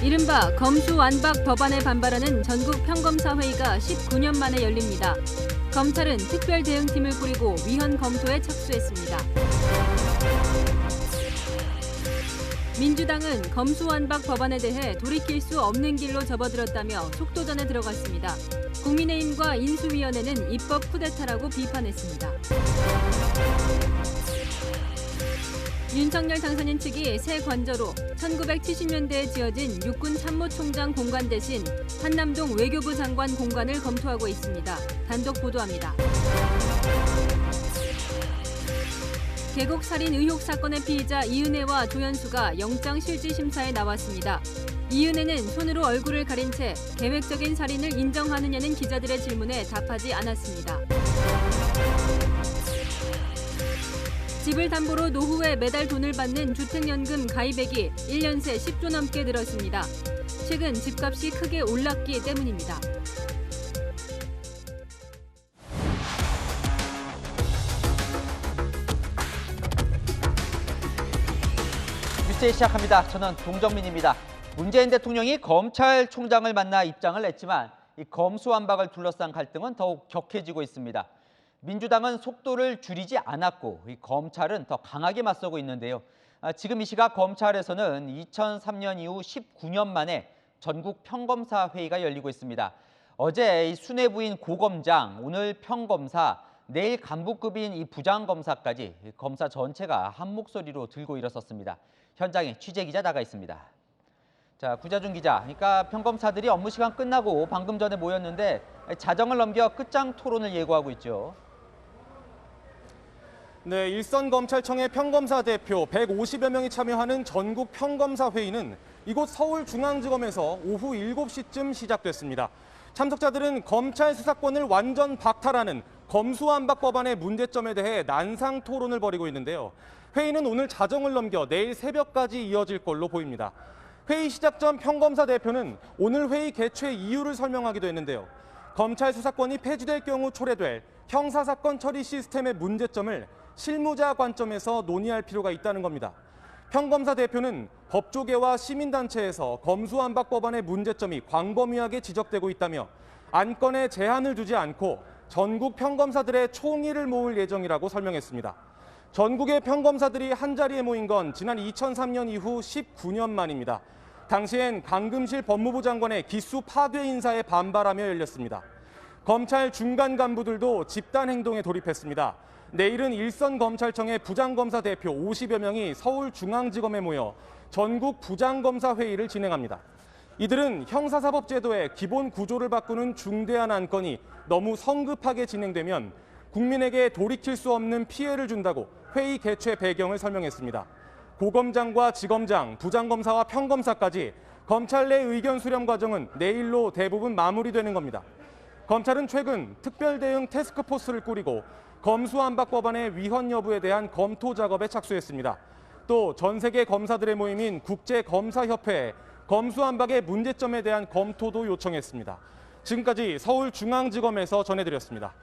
이른바 검수완박 법안에 반발하는 전국 평검사 회의가 19년 만에 열립니다. 검찰은 특별 대응팀을 꾸리고 위헌 검토에 착수했습니다. 민주당은 검수완박 법안에 대해 돌이킬 수 없는 길로 접어들었다며 속도전에 들어갔습니다. 국민의힘과 인수위원회는 입법 쿠데타라고 비판했습니다. 윤석열 당선인 측이 새 관저로 1970년대에 지어진 육군 참모총장 공간 대신 한남동 외교부 장관 공간을 검토하고 있습니다. 단독 보도합니다. 계곡 살인 의혹 사건의 피의자 이은혜와 조현수가 영장실질심사에 나왔습니다. 이은혜는 손으로 얼굴을 가린 채 계획적인 살인을 인정하느냐는 기자들의 질문에 답하지 않았습니다. 집을 담보로 노후에 매달 돈을 받는 주택연금 가입액이 1년 새 10조 넘게 늘었습니다. 최근 집값이 크게 올랐기 때문입니다. 뉴스 시작합니다. 저는 동정민입니다. 문재인 대통령이 검찰총장을 만나 입장을 냈지만 이 검수완박을 둘러싼 갈등은 더욱 격해지고 있습니다. 민주당은 속도를 줄이지 않았고 이 검찰은 더 강하게 맞서고 있는데요. 지금 이 시각 검찰에서는 2003년 이후 19년 만에 전국 평검사 회의가 열리고 있습니다. 어제 이 수뇌부인 고검장, 오늘 평검사, 내일 간부급인 이 부장검사까지 검사 전체가 한 목소리로 들고 일어섰습니다. 현장에 취재기자 나가 있습니다. 자, 구자준 기자, 그러니까 평검사들이 업무 시간 끝나고 방금 전에 모였는데 자정을 넘겨 끝장 토론을 예고하고 있죠. 네, 일선검찰청의 평검사 대표 150여 명이 참여하는 전국 평검사 회의는 이곳 서울중앙지검에서 오후 7시쯤 시작됐습니다. 참석자들은 검찰 수사권을 완전 박탈하는 검수완박 법안의 문제점에 대해 난상 토론을 벌이고 있는데요. 회의는 오늘 자정을 넘겨 내일 새벽까지 이어질 걸로 보입니다. 회의 시작 전 평검사 대표는 오늘 회의 개최 이유를 설명하기도 했는데요. 검찰 수사권이 폐지될 경우 초래될 형사사건 처리 시스템의 문제점을 실무자 관점에서 논의할 필요가 있다는 겁니다. 평검사 대표는 법조계와 시민단체에서 검수완박 법안의 문제점이 광범위하게 지적되고 있다며 안건에 제한을 두지 않고 전국 평검사들의 총의를 모을 예정이라고 설명했습니다. 전국의 평검사들이 한자리에 모인 건 지난 2003년 이후 19년 만입니다. 당시엔 강금실 법무부 장관의 기수 파괴 인사에 반발하며 열렸습니다. 검찰 중간 간부들도 집단 행동에 돌입했습니다. 내일은 일선검찰청의 부장검사 대표 50여 명이 서울중앙지검에 모여 전국 부장검사 회의를 진행합니다. 이들은 형사사법제도의 기본 구조를 바꾸는 중대한 안건이 너무 성급하게 진행되면 국민에게 돌이킬 수 없는 피해를 준다고 회의 개최 배경을 설명했습니다. 고검장과 지검장, 부장검사와 평검사까지 검찰 내 의견 수렴 과정은 내일로 대부분 마무리되는 겁니다. 검찰은 최근 특별대응 태스크포스를 꾸리고 검수완박 법안의 위헌 여부에 대한 검토 작업에 착수했습니다. 또 전 세계 검사들의 모임인 국제검사협회에 검수완박의 문제점에 대한 검토도 요청했습니다. 지금까지 서울중앙지검에서 전해드렸습니다.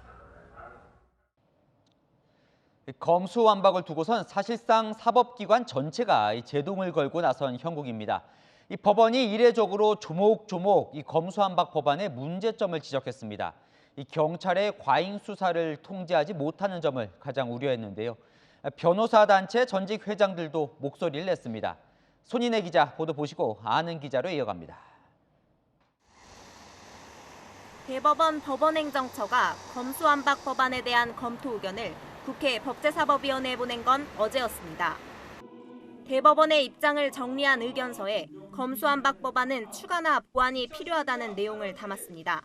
검수완박을 두고선 사실상 사법기관 전체가 제동을 걸고 나선 형국입니다. 이 법원이 이례적으로 조목조목 이 검수완박 법안의 문제점을 지적했습니다. 이 경찰의 과잉 수사를 통제하지 못하는 점을 가장 우려했는데요. 변호사 단체 전직 회장들도 목소리를 냈습니다. 손인혜 기자 보도 보시고 아는 기자로 이어갑니다. 대법원 법원행정처가 검수완박 법안에 대한 검토 의견을 국회 법제사법위원회에 보낸 건 어제였습니다. 대법원의 입장을 정리한 의견서에 검수완박 법안은 추가나 보완이 필요하다는 내용을 담았습니다.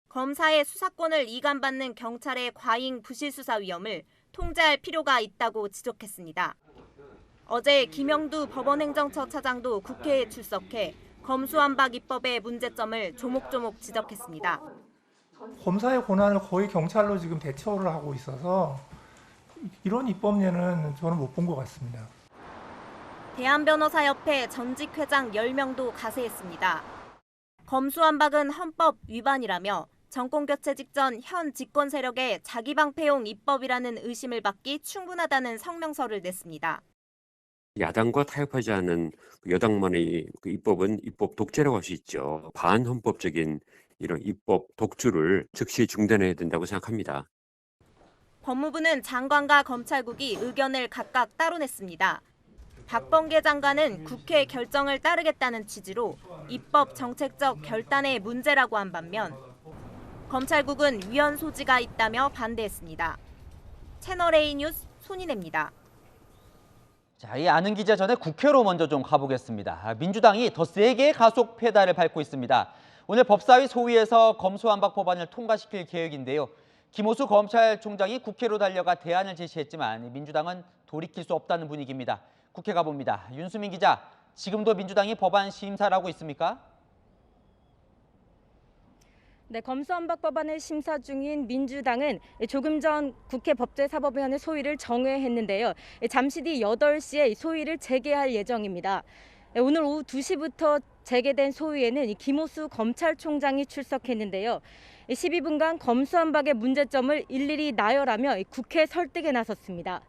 검사의 수사권을 이감받는 경찰의 과잉 부실수사 위험을 통제할 필요가 있다고 지적했습니다. 어제 김영두 법원행정처 차장도 국회에 출석해 검수완박 입법의 문제점을 조목조목 지적했습니다. 검사의 권한을 거의 경찰로 지금 대처를 하고 있어서 이런 입법례는 저는 못 본 것 같습니다. 대한변호사협회 전직 회장 10명도 가세했습니다. 검수완박은 헌법 위반이라며 정권 교체 직전 현 집권 세력의 자기 방패용 입법이라는 의심을 받기 충분하다는 성명서를 냈습니다. 야당과 타협하지 않은 여당만의 그 입법은 입법 독재라고 할 수 있죠. 반헌법적인 이런 입법 독주를 즉시 중단해야 된다고 생각합니다. 법무부는 장관과 검찰국이 의견을 각각 따로 냈습니다. 박범계 장관은 국회 결정을 따르겠다는 취지로 입법 정책적 결단의 문제라고 한 반면 검찰국은 위헌 소지가 있다며 반대했습니다. 채널A 뉴스 손인혜입니다. 자, 이 아는 기자 전에 국회로 먼저 좀 가보겠습니다. 민주당이 더 세게 가속 페달을 밟고 있습니다. 오늘 법사위 소위에서 검수완박 법안을 통과시킬 계획인데요. 김호수 검찰총장이 국회로 달려가 대안을 제시했지만 민주당은 돌이킬 수 없다는 분위기입니다. 국회 가봅니다. 윤수민 기자, 지금도 민주당이 법안 심사를 하고 있습니까? 네, 검수완박 법안을 심사 중인 민주당은 조금 전 국회 법제사법위원회 소위를 정회했는데요. 잠시 뒤 8시에 소위를 재개할 예정입니다. 오늘 오후 2시부터 재개된 소위에는 김호수 검찰총장이 출석했는데요. 12분간 검수완박의 문제점을 일일이 나열하며 국회 설득에 나섰습니다.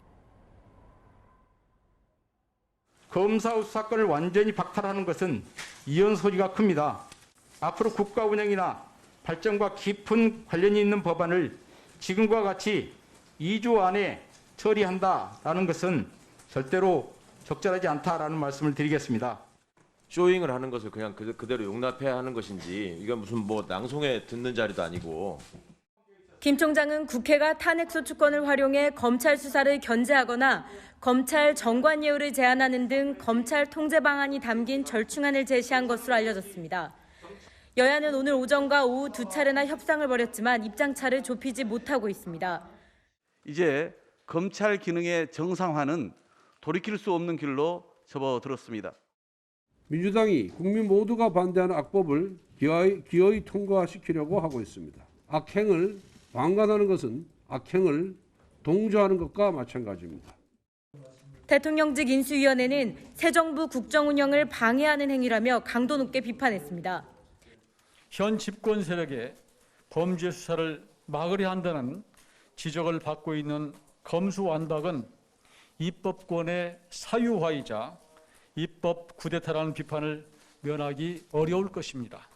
검사 수사권을 완전히 박탈하는 것은 이혼 소지가 큽니다. 앞으로 국가 운영이나 발전과 깊은 관련이 있는 법안을 지금과 같이 2주 안에 처리한다라는 것은 절대로 적절하지 않다라는 말씀을 드리겠습니다. 쇼잉을 하는 것을 그냥 그대로 용납해야 하는 것인지, 이건 무슨 뭐 낭송에 듣는 자리도 아니고. 김 총장은 국회가 탄핵소추권을 활용해 검찰 수사를 견제하거나 검찰 정관 예우를 제한하는 등 검찰 통제 방안이 담긴 절충안을 제시한 것으로 알려졌습니다. 여야는 오늘 오전과 오후 2차례나 협상을 벌였지만 입장차를 좁히지 못하고 있습니다. 이제 검찰 기능의 정상화는 돌이킬 수 없는 길로 접어들었습니다. 민주당이 국민 모두가 반대하는 악법을 기어이 통과시키려고 하고 있습니다. 악행을 방관하는 것은 악행을 동조하는 것과 마찬가지입니다. 대통령직 인수위원회는 새 정부 국정 운영을 방해하는 행위라며 강도 높게 비판했습니다. 현 집권 세력의 범죄 수사를 막으려 한다는 지적을 받고 있는 검수완박은 입법권의 사유화이자 입법 쿠데타라는 비판을 면하기 어려울 것입니다.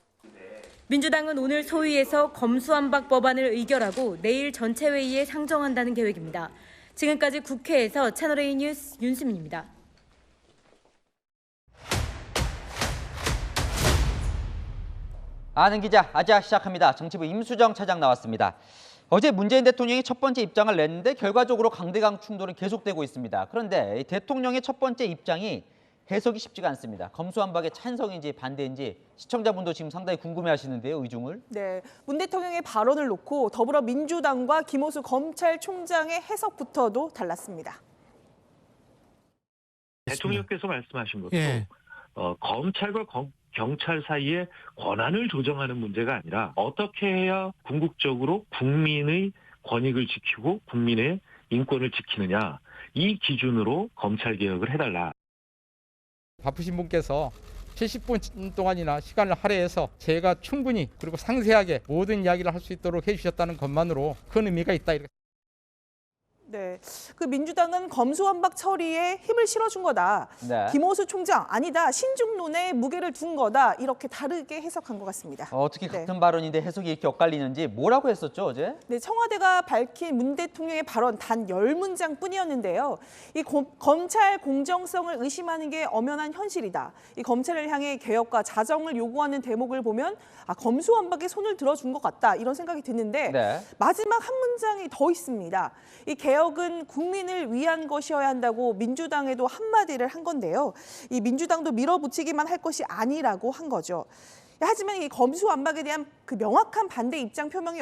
민주당은 오늘 소위에서 검수완박 법안을 의결하고 내일 전체 회의에 상정한다는 계획입니다. 지금까지 국회에서 채널A 뉴스 윤수민입니다. 아는 기자 아자 시작합니다. 정치부 임수정 차장 나왔습니다. 어제 문재인 대통령이 첫 번째 입장을 냈는데 결과적으로 강대강 충돌이 계속되고 있습니다. 그런데 대통령의 첫 번째 입장이 해석이 쉽지가 않습니다. 검수완박에 찬성인지 반대인지 시청자분도 지금 상당히 궁금해하시는데요, 의중을. 네, 문 대통령의 발언을 놓고 더불어민주당과 김호수 검찰총장의 해석부터도 달랐습니다. 대통령께서 말씀하신 것도 검찰과 경찰 사이에 권한을 조정하는 문제가 아니라 어떻게 해야 궁극적으로 국민의 권익을 지키고 국민의 인권을 지키느냐, 이 기준으로 검찰개혁을 해달라. 바쁘신 분께서 70분 동안이나 시간을 할애해서 제가 충분히 그리고 상세하게 모든 이야기를 할 수 있도록 해주셨다는 것만으로 큰 의미가 있다. 네, 그 민주당은 검수완박 처리에 힘을 실어준 거다. 네. 김호수 총장 아니다. 신중론에 무게를 둔 거다. 이렇게 다르게 해석한 것 같습니다. 어떻게 같은 발언인데 해석이 이렇게 엇갈리는지 뭐라고 했었죠, 어제? 네, 청와대가 밝힌 문 대통령의 발언 단 10문장뿐이었는데요. 이 검찰 공정성을 의심하는 게 엄연한 현실이다. 이 검찰을 향해 개혁과 자정을 요구하는 대목을 보면 검수완박에 손을 들어준 것 같다. 이런 생각이 드는데 마지막 한 문장이 더 있습니다. 이 개혁은 국민을 위한 것이어야 한다고 민주당에도 한마디를 한 건데요. 이 민주당도 밀어붙이기만 할 것이 아니라고 한 거죠. 하지만 이 검수완박에 대한 그 명확한 반대 입장 표명이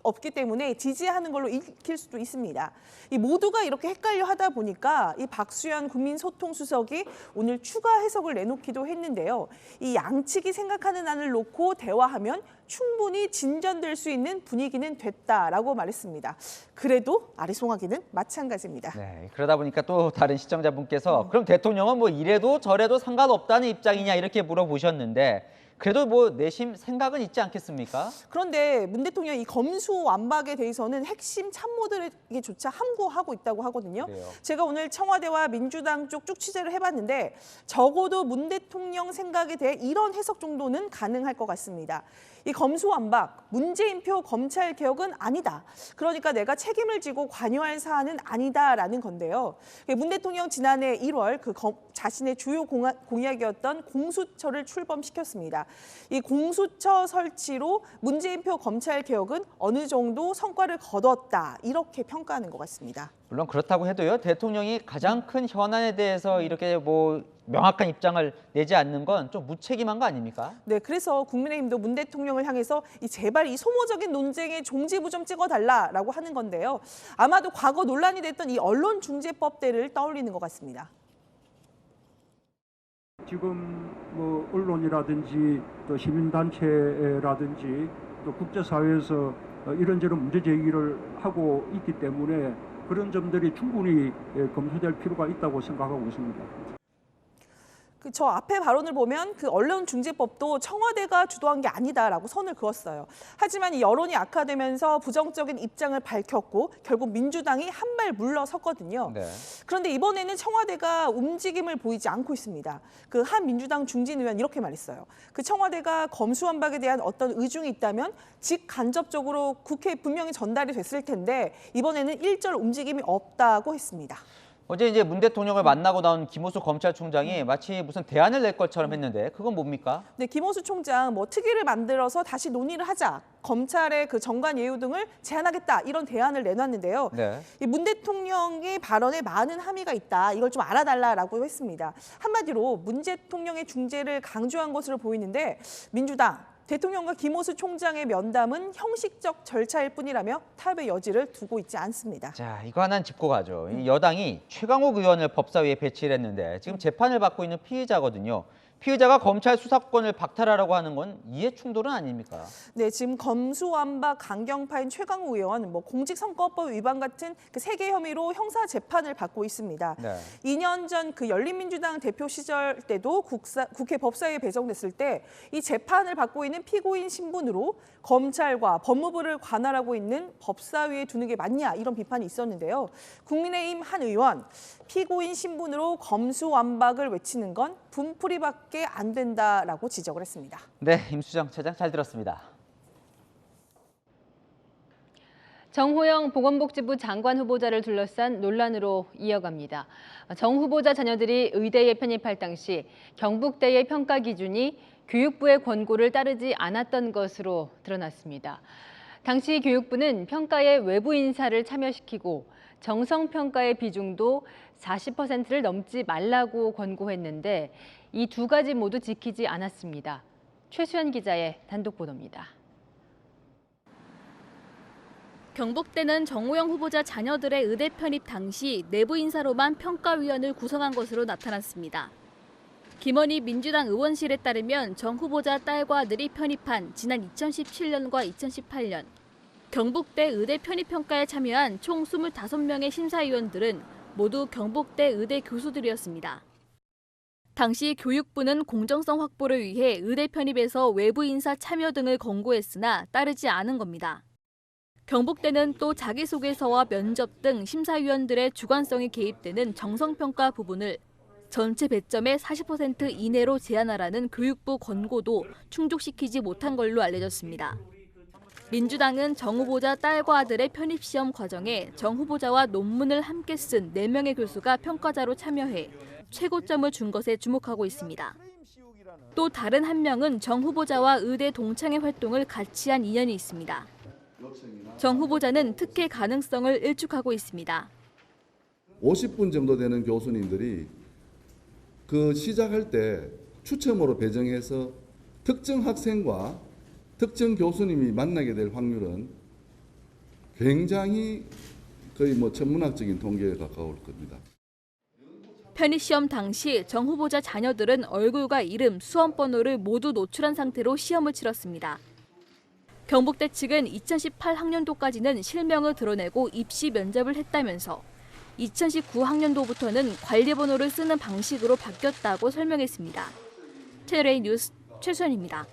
없기 때문에 지지하는 걸로 읽힐 수도 있습니다. 이 모두가 이렇게 헷갈려 하다 보니까 이 박수현 국민소통수석이 오늘 추가 해석을 내놓기도 했는데요. 이 양측이 생각하는 안을 놓고 대화하면 충분히 진전될 수 있는 분위기는 됐다라고 말했습니다. 그래도 아리송하기는 마찬가지입니다. 네, 그러다 보니까 또 다른 시청자분께서 그럼 대통령은 뭐 이래도 저래도 상관없다는 입장이냐 이렇게 물어보셨는데 그래도 뭐 내심 생각은 있지 않겠습니까? 그런데 문 대통령이 이 검수완박에 대해서는 핵심 참모들에게조차 함구하고 있다고 하거든요. 그래요. 제가 오늘 청와대와 민주당 쪽 쭉 취재를 해봤는데 적어도 문 대통령 생각에 대해 이런 해석 정도는 가능할 것 같습니다. 이 검수완박, 문재인표 검찰개혁은 아니다. 그러니까 내가 책임을 지고 관여할 사안은 아니다라는 건데요. 문 대통령 지난해 1월 자신의 주요 공약이었던 공수처를 출범시켰습니다. 이 공수처 설치로 문재인표 검찰개혁은 어느 정도 성과를 거뒀다. 이렇게 평가하는 것 같습니다. 물론 그렇다고 해도요. 대통령이 가장 큰 현안에 대해서 이렇게 뭐 명확한 입장을 내지 않는 건 좀 무책임한 거 아닙니까? 네, 그래서 국민의힘도 문 대통령을 향해서 제발 이 소모적인 논쟁의 종지부 좀 찍어달라라고 하는 건데요. 아마도 과거 논란이 됐던 이 언론중재법 때를 떠올리는 것 같습니다. 지금 뭐 언론이라든지 또 시민단체라든지 또 국제사회에서 이런저런 문제 제기를 하고 있기 때문에 그런 점들이 충분히 검토될 필요가 있다고 생각하고 있습니다. 저 앞에 발언을 보면 그 언론중재법도 청와대가 주도한 게 아니다라고 선을 그었어요. 하지만 이 여론이 악화되면서 부정적인 입장을 밝혔고 결국 민주당이 한 발 물러섰거든요. 네. 그런데 이번에는 청와대가 움직임을 보이지 않고 있습니다. 그 한 민주당 중진 의원 이렇게 말했어요. 그 청와대가 검수완박에 대한 어떤 의중이 있다면 직간접적으로 국회에 분명히 전달이 됐을 텐데 이번에는 일절 움직임이 없다고 했습니다. 어제 이제 문 대통령을 만나고 나온 김호수 검찰총장이 마치 무슨 대안을 낼 것처럼 했는데 그건 뭡니까? 네, 김호수 총장 특위를 만들어서 다시 논의를 하자. 검찰의 그 정관 예우 등을 제한하겠다. 이런 대안을 내놨는데요. 네. 이 문 대통령의 발언에 많은 함의가 있다. 이걸 좀 알아달라라고 했습니다. 한마디로 문 대통령의 중재를 강조한 것으로 보이는데 민주당 대통령과 김호수 총장의 면담은 형식적 절차일 뿐이라며 타협의 여지를 두고 있지 않습니다. 자, 이거 하나는 짚고 가죠. 이 여당이 최강욱 의원을 법사위에 배치를 했는데 지금 재판을 받고 있는 피의자거든요. 피의자가 검찰 수사권을 박탈하라고 하는 건 이해 충돌은 아닙니까? 네, 지금 검수완박 강경파인 최강욱 의원, 공직선거법 위반 같은 그 3개 혐의로 형사 재판을 받고 있습니다. 네. 2년 전 그 열린민주당 대표 시절 때도 국회 법사위에 배정됐을 때 이 재판을 받고 있는 피고인 신분으로 검찰과 법무부를 관할하고 있는 법사위에 두는 게 맞냐 이런 비판이 있었는데요. 국민의힘 한 의원, 피고인 신분으로 검수완박을 외치는 건 분풀이밖에 안 된다라고 지적을 했습니다. 네, 임수정 차장 잘 들었습니다. 정호영 보건복지부 장관 후보자를 둘러싼 논란으로 이어갑니다. 정 후보자 자녀들이 의대에 편입할 당시 경북대의 평가 기준이 교육부의 권고를 따르지 않았던 것으로 드러났습니다. 당시 교육부는 평가에 외부 인사를 참여시키고 정성평가의 비중도 40%를 넘지 말라고 권고했는데 이 두 가지 모두 지키지 않았습니다. 최수연 기자의 단독 보도입니다. 경북대는 정호영 후보자 자녀들의 의대 편입 당시 내부 인사로만 평가위원을 구성한 것으로 나타났습니다. 김원희 민주당 의원실에 따르면 정 후보자 딸과 아들이 편입한 지난 2017년과 2018년 경북대 의대 편입 평가에 참여한 총 25명의 심사위원들은 모두 경북대 의대 교수들이었습니다. 당시 교육부는 공정성 확보를 위해 의대 편입에서 외부 인사 참여 등을 권고했으나 따르지 않은 겁니다. 경북대는 또 자기소개서와 면접 등 심사위원들의 주관성이 개입되는 정성평가 부분을 전체 배점의 40% 이내로 제한하라는 교육부 권고도 충족시키지 못한 걸로 알려졌습니다. 민주당은 정 후보자 딸과 아들의 편입시험 과정에 정 후보자와 논문을 함께 쓴 4명의 교수가 평가자로 참여해 최고점을 준 것에 주목하고 있습니다. 또 다른 한 명은 정 후보자와 의대 동창회 활동을 같이 한 인연이 있습니다. 정 후보자는 특혜 가능성을 일축하고 있습니다. 50분 정도 되는 교수님들이 그 시작할 때 추첨으로 배정해서 특정 학생과 특정 교수님이 만나게 될 확률은 굉장히 거의 천문학적인 통계에 가까울 겁니다. 편입시험 당시 정 후보자 자녀들은 얼굴과 이름, 수험번호를 모두 노출한 상태로 시험을 치렀습니다. 경북대 측은 2018 학년도까지는 실명을 드러내고 입시 면접을 했다면서 2019 학년도부터는 관리번호를 쓰는 방식으로 바뀌었다고 설명했습니다. TLA 뉴스 최수연입니다.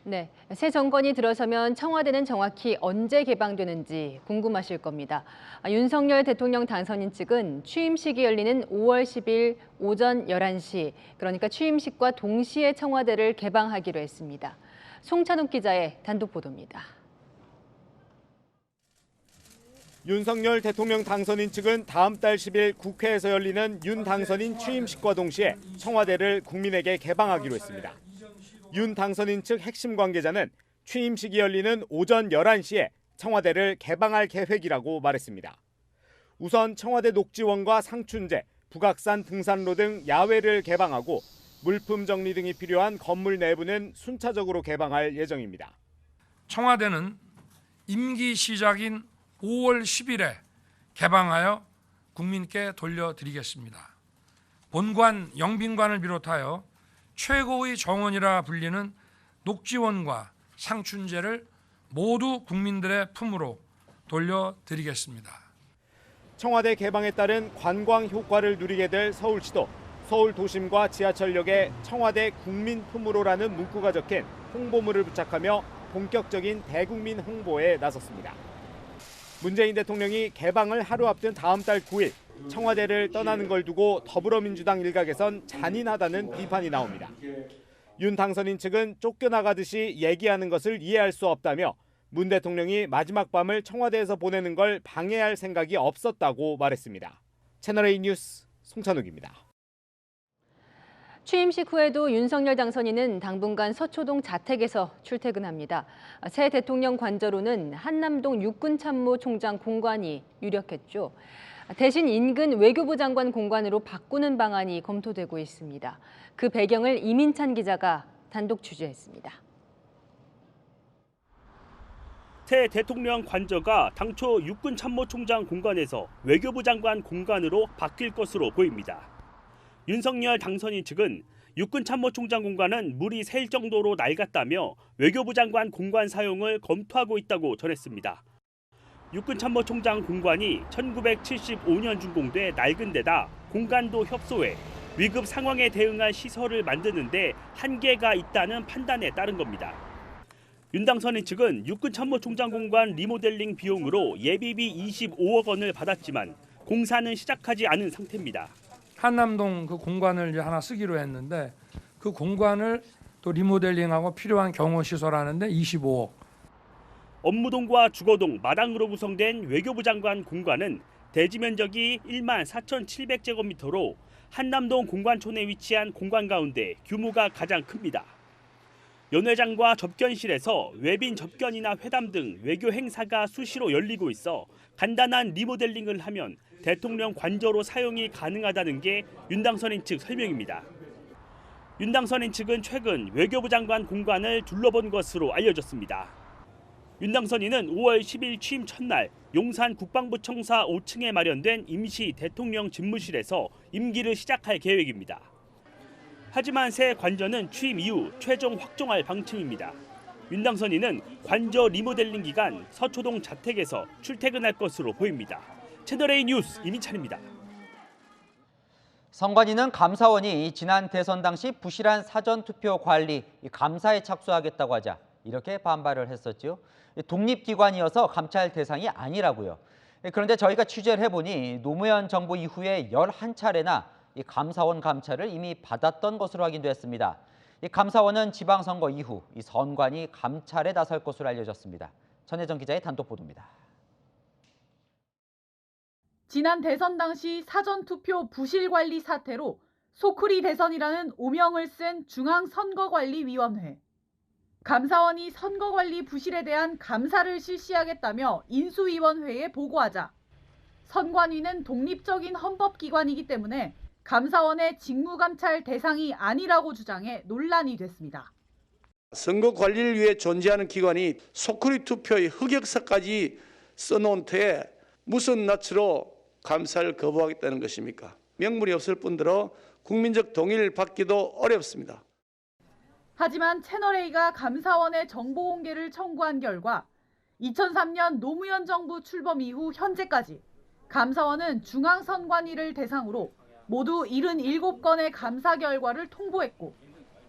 네, 새 정권이 들어서면 청와대는 정확히 언제 개방되는지 궁금하실 겁니다. 윤석열 대통령 당선인 측은 취임식이 열리는 5월 10일 오전 11시, 그러니까 취임식과 동시에 청와대를 개방하기로 했습니다. 송찬욱 기자의 단독 보도입니다. 윤석열 대통령 당선인 측은 다음 달 10일 국회에서 열리는 윤 당선인 취임식과 동시에 청와대를 국민에게 개방하기로 했습니다. 윤 당선인 측 핵심 관계자는 취임식이 열리는 오전 11시에 청와대를 개방할 계획이라고 말했습니다. 우선 청와대 녹지원과 상춘제, 북악산 등산로 등 야외를 개방하고 물품 정리 등이 필요한 건물 내부는 순차적으로 개방할 예정입니다. 청와대는 임기 시작인 5월 10일에 개방하여 국민께 돌려드리겠습니다. 본관, 영빈관을 비롯하여 최고의 정원이라 불리는 녹지원과 상춘제를 모두 국민들의 품으로 돌려드리겠습니다. 청와대 개방에 따른 관광 효과를 누리게 될 서울시도 서울 도심과 지하철역에 청와대 국민 품으로라는 문구가 적힌 홍보물을 부착하며 본격적인 대국민 홍보에 나섰습니다. 문재인 대통령이 개방을 하루 앞둔 다음 달 9일 청와대를 떠나는 걸 두고 더불어민주당 일각에선 잔인하다는 비판이 나옵니다. 윤 당선인 측은 쫓겨나가듯이 얘기하는 것을 이해할 수 없다며 문 대통령이 마지막 밤을 청와대에서 보내는 걸 방해할 생각이 없었다고 말했습니다. 채널A 뉴스 송찬욱입니다. 취임식 후에도 윤석열 당선인은 당분간 서초동 자택에서 출퇴근합니다. 새 대통령 관저로는 한남동 육군참모총장 공관이 유력했죠. 대신 인근 외교부 장관 공관으로 바꾸는 방안이 검토되고 있습니다. 그 배경을 이민찬 기자가 단독 취재했습니다. 새 대통령 관저가 당초 육군참모총장 공관에서 외교부 장관 공관으로 바뀔 것으로 보입니다. 윤석열 당선인 측은 육군참모총장 공관은 물이 셀 정도로 낡았다며 외교부 장관 공관 사용을 검토하고 있다고 전했습니다. 육군참모총장 공관이 1975년 준공돼 낡은 데다 공간도 협소해 위급 상황에 대응할 시설을 만드는 데 한계가 있다는 판단에 따른 겁니다. 윤 당선인 측은 육군참모총장 공관 리모델링 비용으로 예비비 25억 원을 받았지만 공사는 시작하지 않은 상태입니다. 한남동 그 공간을 이제 하나 쓰기로 했는데 그 공간을 또 리모델링하고 필요한 경호 시설하는데 25억. 업무동과 주거동, 마당으로 구성된 외교부 장관 공관은 대지 면적이 1만 4,700제곱미터로 한남동 공관촌에 위치한 공관 가운데 규모가 가장 큽니다. 연회장과 접견실에서 외빈 접견이나 회담 등 외교 행사가 수시로 열리고 있어 간단한 리모델링을 하면 대통령 관저로 사용이 가능하다는 게 윤 당선인 측 설명입니다. 윤 당선인 측은 최근 외교부 장관 공관을 둘러본 것으로 알려졌습니다. 윤 당선인은 5월 10일 취임 첫날 용산 국방부청사 5층에 마련된 임시 대통령 집무실에서 임기를 시작할 계획입니다. 하지만 새 관저는 취임 이후 최종 확정할 방침입니다. 윤 당선인은 관저 리모델링 기간 서초동 자택에서 출퇴근할 것으로 보입니다. 채널A 뉴스 이민찬입니다. 선관위는 감사원이 지난 대선 당시 부실한 사전투표 관리 감사에 착수하겠다고 하자 이렇게 반발을 했었죠. 독립기관이어서 감찰 대상이 아니라고요. 그런데 저희가 취재를 해보니 노무현 정부 이후에 11차례나 이 감사원 감찰을 이미 받았던 것으로 확인됐습니다. 이 감사원은 지방선거 이후 이 선관위 감찰에 나설 것으로 알려졌습니다. 전혜정 기자의 단독 보도입니다. 지난 대선 당시 사전투표 부실관리 사태로 소쿠리 대선이라는 오명을 쓴 중앙선거관리위원회. 감사원이 선거관리 부실에 대한 감사를 실시하겠다며 인수위원회에 보고하자 선관위는 독립적인 헌법기관이기 때문에 감사원의 직무감찰 대상이 아니라고 주장해 논란이 됐습니다. 선거 관리를 위해 존재하는 기관이 소쿠리 투표의 흑역사까지 써놓은 터에 무슨 낯으로 감사를 거부하겠다는 것입니까? 명분이 없을 뿐더러 국민적 동의를 받기도 어렵습니다. 하지만 채널A가 감사원에 정보 공개를 청구한 결과 2003년 노무현 정부 출범 이후 현재까지 감사원은 중앙선관위를 대상으로 모두 77건의 감사 결과를 통보했고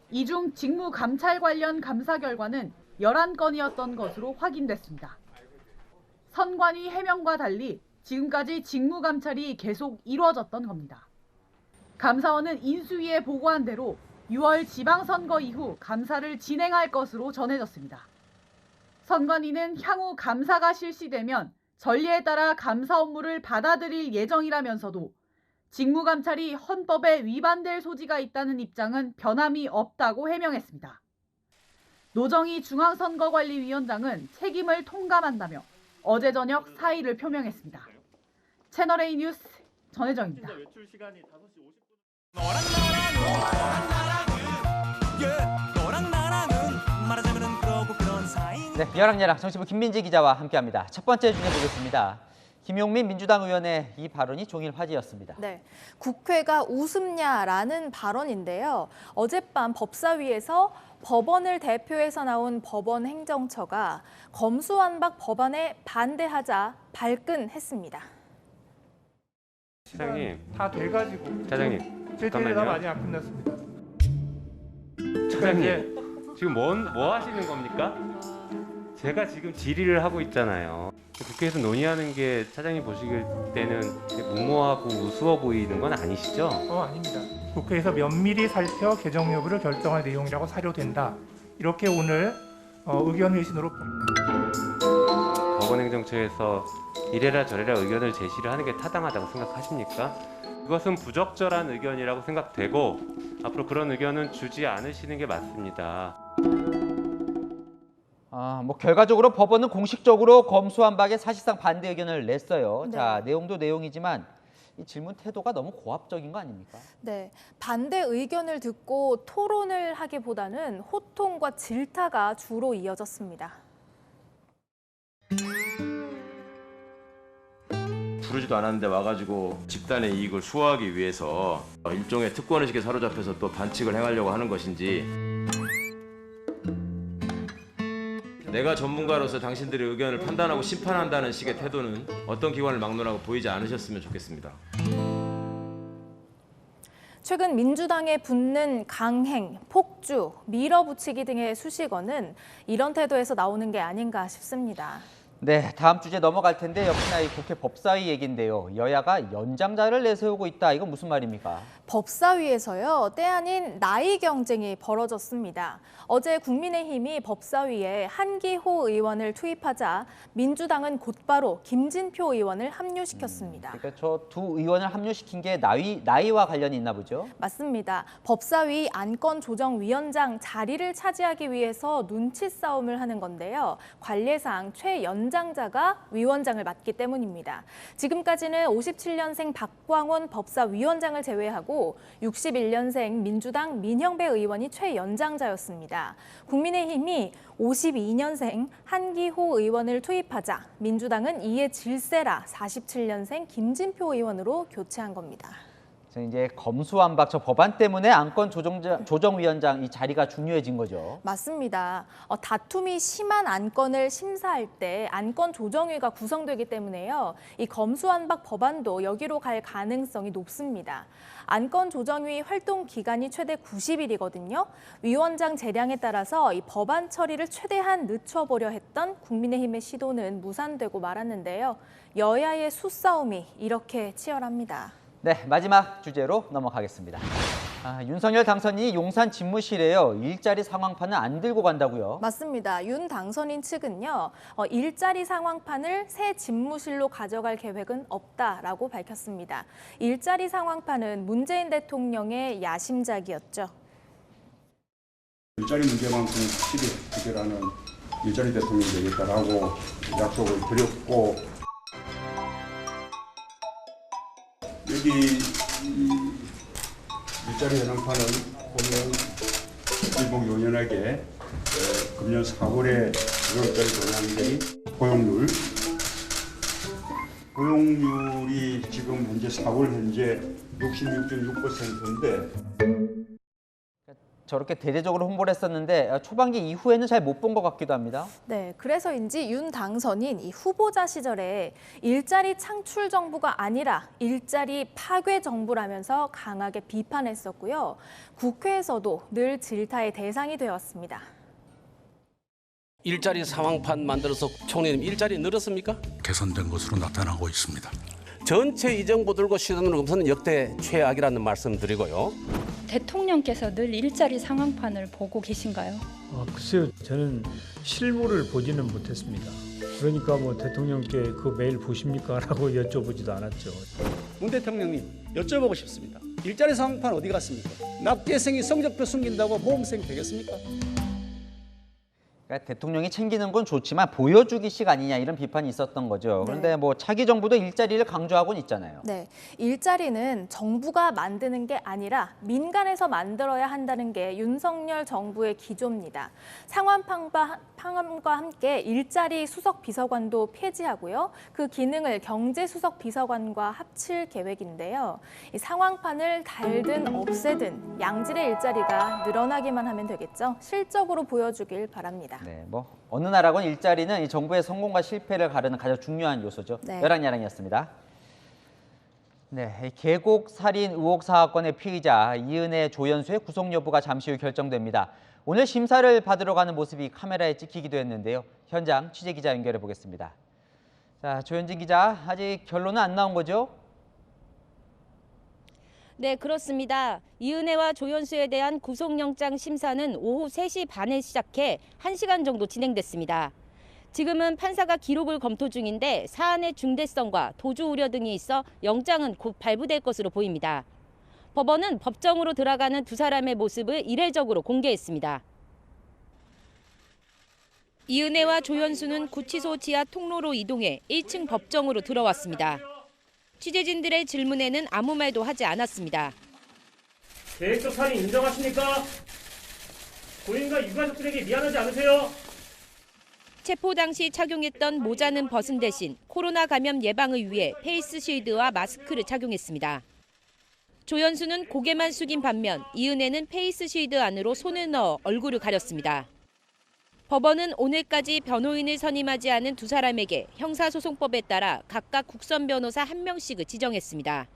이 중 직무 감찰 관련 감사 결과는 11건이었던 것으로 확인됐습니다. 선관위 해명과 달리 지금까지 직무 감찰이 계속 이루어졌던 겁니다. 감사원은 인수위에 보고한 대로 6월 지방선거 이후 감사를 진행할 것으로 전해졌습니다. 선관위는 향후 감사가 실시되면 전례에 따라 감사 업무를 받아들일 예정이라면서도 직무감찰이 헌법에 위반될 소지가 있다는 입장은 변함이 없다고 해명했습니다. 노정희 중앙선거관리위원장은 책임을 통감한다며 어제 저녁 사의를 표명했습니다. 채널A 뉴스 전혜정입니다. 네, 여랑야랑 정치부 김민지 기자와 함께합니다. 첫 번째 주제 보겠습니다. 김용민 민주당 의원의 이 발언이 종일 화제였습니다. 네, 국회가 우습냐라는 발언인데요. 어젯밤 법사위에서 법원을 대표해서 나온 법원 행정처가 검수완박 법안에 반대하자 발끈했습니다. 차장님, 다 돼가지고. 차장님, 제 잠깐만요. 다 많이 안 끝났습니다. 차장님, 지금 뭐 하시는 겁니까? 제가 지금 질의를 하고 있잖아요. 국회에서 논의하는 게 차장님 보시길 때는 무모하고 우스워 보이는 건 아니시죠? 아닙니다. 국회에서 면밀히 살펴 개정 여부를 결정할 내용이라고 사료된다. 이렇게 오늘 의견 회신으로 법원행정처에서 이래라 저래라 의견을 제시를 하는 게 타당하다고 생각하십니까? 그것은 부적절한 의견이라고 생각되고 앞으로 그런 의견은 주지 않으시는 게 맞습니다. 결과적으로 법원은 공식적으로 검수완박에 사실상 반대 의견을 냈어요. 네. 자, 내용도 내용이지만 이 질문 태도가 너무 고압적인 거 아닙니까? 네, 반대 의견을 듣고 토론을 하기보다는 호통과 질타가 주로 이어졌습니다. 부르지도 않았는데 와가지고 집단의 이익을 수호하기 위해서 일종의 특권의식에 사로잡혀서 또 반칙을 행하려고 하는 것인지 내가 전문가로서 당신들의 의견을 판단하고 심판한다는 식의 태도는 어떤 기관을 막론하고 보이지 않으셨으면 좋겠습니다. 최근 민주당에 붙는 강행, 폭주, 밀어붙이기 등의 수식어는 이런 태도에서 나오는 게 아닌가 싶습니다. 네, 다음 주제 넘어갈 텐데 역시나 이 국회 법사위 얘기인데요. 여야가 연장자를 내세우고 있다. 이건 무슨 말입니까? 법사위에서요, 때 아닌 나이 경쟁이 벌어졌습니다. 어제 국민의힘이 법사위에 한기호 의원을 투입하자 민주당은 곧바로 김진표 의원을 합류시켰습니다. 그러니까 저 두 의원을 합류시킨 게 나이와 관련이 있나 보죠? 맞습니다. 법사위 안건조정위원장 자리를 차지하기 위해서 눈치 싸움을 하는 건데요. 관례상 최연장자가 위원장을 맡기 때문입니다. 지금까지는 57년생 박광원 법사위원장을 제외하고 61년생 민주당 민형배 의원이 최연장자였습니다. 국민의힘이 52년생 한기호 의원을 투입하자 민주당은 이에 질세라 47년생 김진표 의원으로 교체한 겁니다. 이제 검수완박 저 법안 때문에 안건 조정위원장 이 자리가 중요해진 거죠. 맞습니다. 다툼이 심한 안건을 심사할 때 안건 조정위가 구성되기 때문에요. 이 검수완박 법안도 여기로 갈 가능성이 높습니다. 안건 조정위 활동 기간이 최대 90일이거든요. 위원장 재량에 따라서 이 법안 처리를 최대한 늦춰보려 했던 국민의힘의 시도는 무산되고 말았는데요. 여야의 수싸움이 이렇게 치열합니다. 네, 마지막 주제로 넘어가겠습니다. 윤석열 당선인이 용산 집무실에요. 일자리 상황판은 안 들고 간다고요? 맞습니다. 윤 당선인 측은요. 일자리 상황판을 새 집무실로 가져갈 계획은 없다라고 밝혔습니다. 일자리 상황판은 문재인 대통령의 야심작이었죠. 일자리 문제만큼 확실히 해결하는 일자리 대통령이 되겠다라고 약속을 드렸고 여기 일자리 현황판은 보면 일본 요연하게 금년 4월에 일자리 동향이 고용률이 지금 현재 4월 현재 66.6%인데 저렇게 대대적으로 홍보를 했었는데 초반기 이후에는 잘 못 본 것 같기도 합니다. 네, 그래서인지 윤 당선인 이 후보자 시절에 일자리 창출 정부가 아니라 일자리 파괴 정부라면서 강하게 비판했었고요. 국회에서도 늘 질타의 대상이 되었습니다. 일자리 상황판 만들어서 총리님 일자리 늘었습니까? 개선된 것으로 나타나고 있습니다. 전체 이 정부 들고 시도하는 것은 역대 최악이라는 말씀 드리고요. 대통령께서 늘 일자리 상황판을 보고 계신가요? 글쎄요, 저는 실물을 보지는 못했습니다. 그러니까 뭐 대통령께 그 메일 보십니까? 라고 여쭤보지도 않았죠. 문 대통령님, 여쭤보고 싶습니다. 일자리 상황판 어디 갔습니까? 납계생이 성적표 숨긴다고 모범생 되겠습니까? 그러니까 대통령이 챙기는 건 좋지만 보여주기식 아니냐 이런 비판이 있었던 거죠. 그런데 뭐 차기 정부도 일자리를 강조하고는 있잖아요. 네, 일자리는 정부가 만드는 게 아니라 민간에서 만들어야 한다는 게 윤석열 정부의 기조입니다. 상황판과 함께 일자리 수석 비서관도 폐지하고요. 그 기능을 경제 수석 비서관과 합칠 계획인데요. 이 상황판을 달든 없애든 양질의 일자리가 늘어나기만 하면 되겠죠. 실적으로 보여주길 바랍니다. 네, 뭐 어느 나라건 일자리는 이 정부의 성공과 실패를 가르는 가장 중요한 요소죠. 네. 열한야랑이었습니다. 네, 계곡 살인 의혹 사건의 피의자 이은혜, 조연수의 구속 여부가 잠시 후 결정됩니다. 오늘 심사를 받으러 가는 모습이 카메라에 찍히기도 했는데요. 현장 취재 기자 연결해 보겠습니다. 자, 조현진 기자, 아직 결론은 안 나온 거죠? 네, 그렇습니다. 이은혜와 조연수에 대한 구속영장 심사는 오후 3시 반에 시작해 1시간 정도 진행됐습니다. 지금은 판사가 기록을 검토 중인데 사안의 중대성과 도주 우려 등이 있어 영장은 곧 발부될 것으로 보입니다. 법원은 법정으로 들어가는 두 사람의 모습을 이례적으로 공개했습니다. 이은혜와 조연수는 구치소 지하 통로로 이동해 1층 법정으로 들어왔습니다. 취재진들의 질문에는 아무 말도 하지 않았습니다. 계획적 살인 인정하십니까? 고인과 유가족들에게 미안하지 않으세요? 체포 당시 착용했던 모자는 벗은 대신 코로나 감염 예방을 위해 페이스 쉴드와 마스크를 착용했습니다. 조연수는 고개만 숙인 반면 이은혜는 페이스 쉴드 안으로 손을 넣어 얼굴을 가렸습니다. 법원은 오늘까지 변호인을 선임하지 않은 두 사람에게 형사소송법에 따라 각각 국선 변호사 1명씩을 지정했습니다.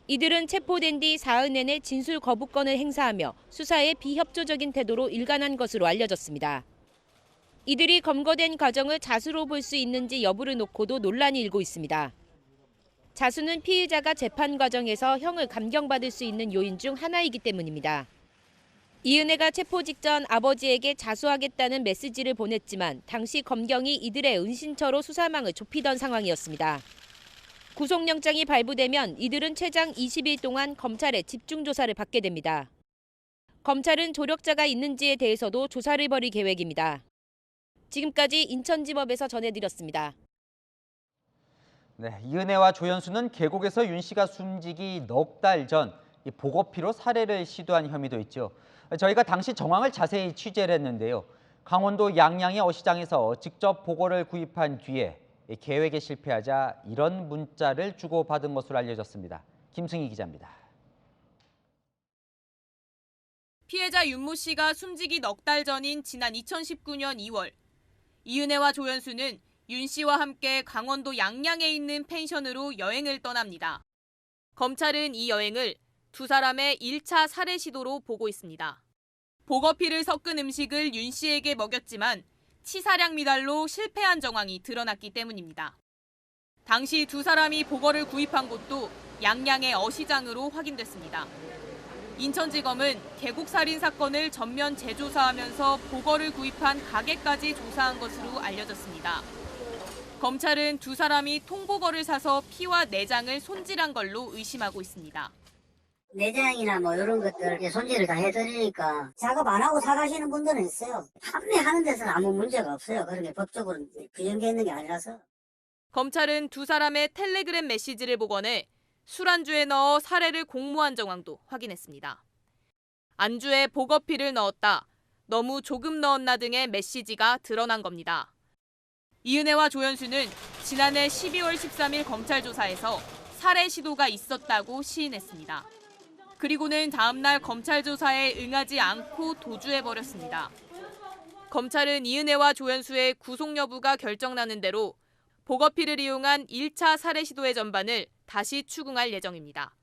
이들은 체포된 뒤 사흘 내내 진술 거부권을 행사하며 수사에 비협조적인 태도로 일관한 것으로 알려졌습니다. 이들이 검거된 과정을 자수로 볼 수 있는지 여부를 놓고도 논란이 일고 있습니다. 자수는 피의자가 재판 과정에서 형을 감경받을 수 있는 요인 중 하나이기 때문입니다. 이은혜가 체포 직전 아버지에게 자수하겠다는 메시지를 보냈지만 당시 검경이 이들의 은신처로 수사망을 좁히던 상황이었습니다. 구속영장이 발부되면 이들은 최장 20일 동안 검찰의 집중조사를 받게 됩니다. 검찰은 조력자가 있는지에 대해서도 조사를 벌일 계획입니다. 지금까지 인천지법에서 전해드렸습니다. 네, 이은혜와 조연수는 계곡에서 윤 씨가 숨지기 넉 달 전 보고피로 살해를 시도한 혐의도 있죠. 저희가 당시 정황을 자세히 취재를 했는데요. 강원도 양양의 어시장에서 직접 보고를 구입한 뒤에 계획에 실패하자 이런 문자를 주고받은 것으로 알려졌습니다. 김승희 기자입니다. 피해자 윤모 씨가 숨지기 넉 달 전인 지난 2019년 2월, 이은혜와 조연수는 윤 씨와 함께 강원도 양양에 있는 펜션으로 여행을 떠납니다. 검찰은 이 여행을 두 사람의 1차 살해 시도로 보고 있습니다. 보거피를 섞은 음식을 윤 씨에게 먹였지만 치사량 미달로 실패한 정황이 드러났기 때문입니다. 당시 두 사람이 보거를 구입한 곳도 양양의 어시장으로 확인됐습니다. 인천지검은 계곡살인 사건을 전면 재조사하면서 보거를 구입한 가게까지 조사한 것으로 알려졌습니다. 검찰은 두 사람이 통보거를 사서 피와 내장을 손질한 걸로 의심하고 있습니다. 내장이나 뭐 이런 것들 손질을 다 해드리니까 작업 안 하고 사가시는 분들은 있어요. 판매하는 데서는 아무 문제가 없어요. 그렇게 법적으로 규정되어 있는 게 아니라서. 검찰은 두 사람의 텔레그램 메시지를 복원해 술안주에 넣어 살해를 공모한 정황도 확인했습니다. 안주에 보거피를 넣었다, 너무 조금 넣었나 등의 메시지가 드러난 겁니다. 이은혜와 조연수는 지난해 12월 13일 검찰 조사에서 살해 시도가 있었다고 시인했습니다. 그리고는 다음 날 검찰 조사에 응하지 않고 도주해버렸습니다. 검찰은 이은혜와 조연수의 구속 여부가 결정나는 대로 보거피를 이용한 1차 살해 시도의 전반을 다시 추궁할 예정입니다.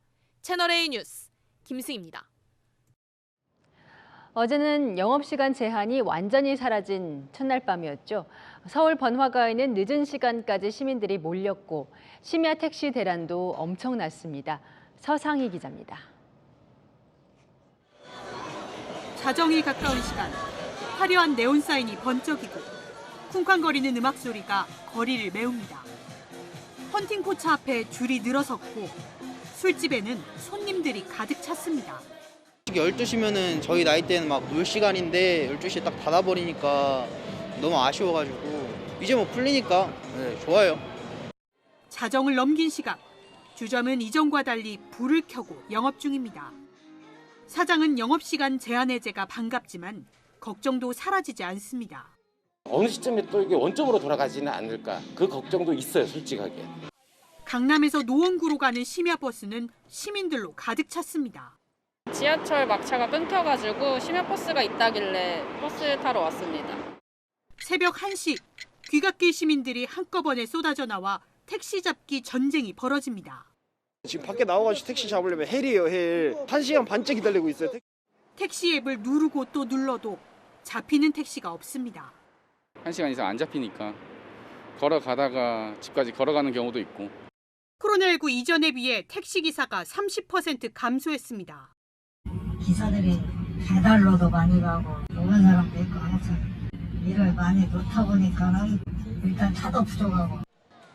채널A 뉴스 김승희입니다. 어제는 영업시간 제한이 완전히 사라진 첫날 밤이었죠. 서울 번화가에는 늦은 시간까지 시민들이 몰렸고 심야 택시 대란도 엄청났습니다. 서상희 기자입니다. 자정이 가까운 시간, 화려한 네온 사인이 번쩍이고 쿵쾅거리는 음악 소리가 거리를 메웁니다. 헌팅 포차 앞에 줄이 늘어섰고 술집에는 손님들이 가득 찼습니다. 12시면은 저희 나이 때는 막 놀 시간인데 12시에 딱 닫아버리니까 너무 아쉬워가지고 이제 뭐 풀리니까 좋아요. 자정을 넘긴 시각, 주점은 이전과 달리 불을 켜고 영업 중입니다. 사장은 영업시간 제한 해제가 반갑지만 걱정도 사라지지 않습니다. 어느 시점에 또 이게 원점으로 돌아가지는 않을까 그 걱정도 있어요, 솔직하게. 강남에서 노원구로 가는 심야버스는 시민들로 가득 찼습니다. 지하철 막차가 끊겨가지고 심야버스가 있다길래 버스 타러 왔습니다. 새벽 1시, 귀갓길 시민들이 한꺼번에 쏟아져 나와 택시 잡기 전쟁이 벌어집니다. 지금 밖에 나와가지고 택시 잡으려면 헬이에요, 헬. 1시간 반째 기다리고 있어요. 택시 앱을 누르고 또 눌러도 잡히는 택시가 없습니다. 1시간 이상 안 잡히니까 걸어가다가 집까지 걸어가는 경우도 있고. 코로나19 이전에 비해 택시기사가 30% 감소했습니다. 기사들이 배달로도 많이 가고 오는 사람도 있고 항상 일을 많이 놓다 보니까는 일단 차도 부족하고.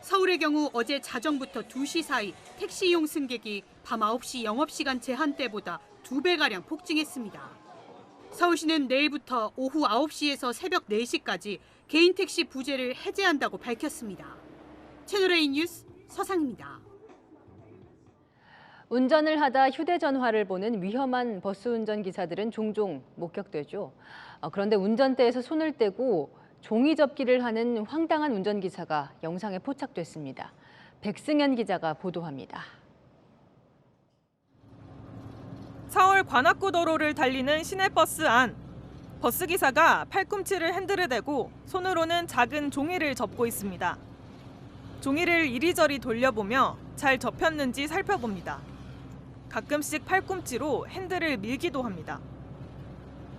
서울의 경우 어제 자정부터 2시 사이 택시 이용 승객이 밤 9시 영업시간 제한 때보다 2배가량 폭증했습니다. 서울시는 내일부터 오후 9시에서 새벽 4시까지 개인 택시 부재를 해제한다고 밝혔습니다. 채널A 뉴스 서상입니다. 운전을 하다 휴대전화를 보는 위험한 버스 운전기사들은 종종 목격되죠. 그런데 운전대에서 손을 떼고 종이 접기를 하는 황당한 운전기사가 영상에 포착됐습니다. 백승현 기자가 보도합니다. 서울 관악구 도로를 달리는 시내버스 안. 버스기사가 팔꿈치를 핸들에 대고 손으로는 작은 종이를 접고 있습니다. 종이를 이리저리 돌려보며 잘 접혔는지 살펴봅니다. 가끔씩 팔꿈치로 핸들을 밀기도 합니다.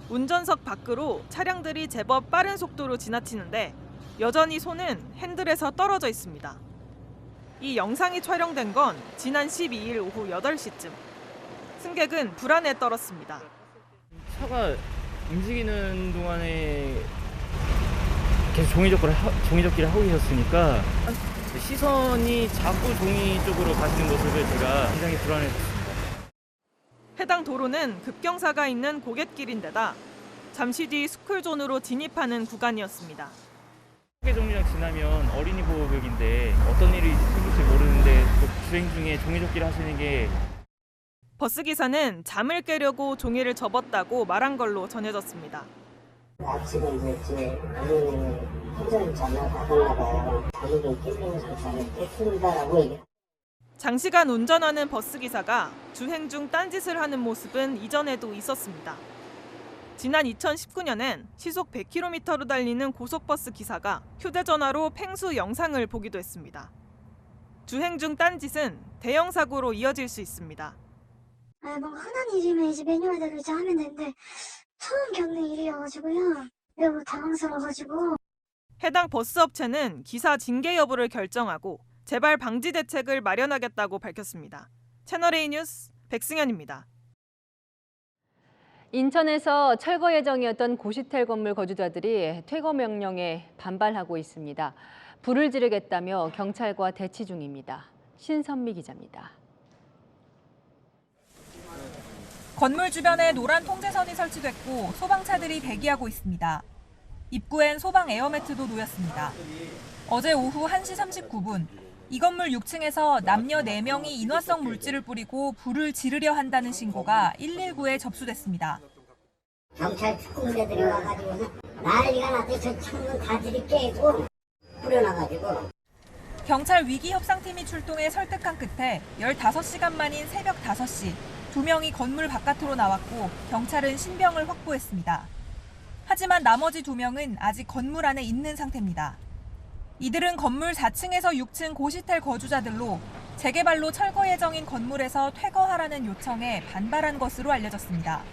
운전석 밖으로 차량들이 제법 빠른 속도로 지나치는데 여전히 손은 핸들에서 떨어져 있습니다. 이 영상이 촬영된 건 지난 12일 오후 8시쯤. 승객은 불안에 떨었습니다. 차가 움직이는 동안에 계속 종이접기를 하고 계셨으니까 시선이 자꾸 종이 쪽으로 가시는 모습을 제가 굉장히 불안했습니다. 해당 도로는 급경사가 있는 고갯길인데다 잠시 뒤 스쿨존으로 진입하는 구간이었습니다. 정류장 지나면 어린이 보호구역인데 어떤 일이 생길지 모르는데 주행 중에 종이접기를 하시는 게. 버스기사는 잠을 깨려고 종이를 접었다고 말한 걸로 전해졌습니다. 아침에 이제 어린이를 혼자 잠을 받았나 봐요. 자기가 깨면서 잠을 깼습니다라고 얘기해요. 장시간 운전하는 버스기사가 주행 중 딴짓을 하는 모습은 이전에도 있었습니다. 지난 2019년엔 시속 100km로 달리는 고속버스 기사가 휴대전화로 팽수 영상을 보기도 했습니다. 주행 중 딴짓은 대형 사고로 이어질 수 있습니다. 뭔가 흔한 일이면 이제 매뉴얼대로 이제 하면 되는데 처음 겪는 일이어가지고요. 너무 당황스러워가지고. 해당 버스 업체는 기사 징계 여부를 결정하고 재발 방지 대책을 마련하겠다고 밝혔습니다. 채널A 뉴스 백승현입니다. 인천에서 철거 예정이었던 고시텔 건물 거주자들이 퇴거 명령에 반발하고 있습니다. 불을 지르겠다며 경찰과 대치 중입니다. 신선미 기자입니다. 건물 주변에 노란 통제선이 설치됐고 소방차들이 대기하고 있습니다. 입구엔 소방 에어매트도 놓였습니다. 어제 오후 1시 39분, 이 건물 6층에서 남녀 4명이 인화성 물질을 뿌리고 불을 지르려 한다는 신고가 119에 접수됐습니다. 경찰 특공대들이 와가지고 난리가 났대. 저 창문 다들이 깨고 뿌려놔가지고. 경찰 위기협상팀이 출동해 설득한 끝에 15시간 만인 새벽 5시, 2명이 건물 바깥으로 나왔고 경찰은 신병을 확보했습니다. 하지만 나머지 2명은 아직 건물 안에 있는 상태입니다. 이들은 건물 4층에서 6층 고시텔 거주자들로 재개발로 철거 예정인 건물에서 퇴거하라는 요청에 반발한 것으로 알려졌습니다.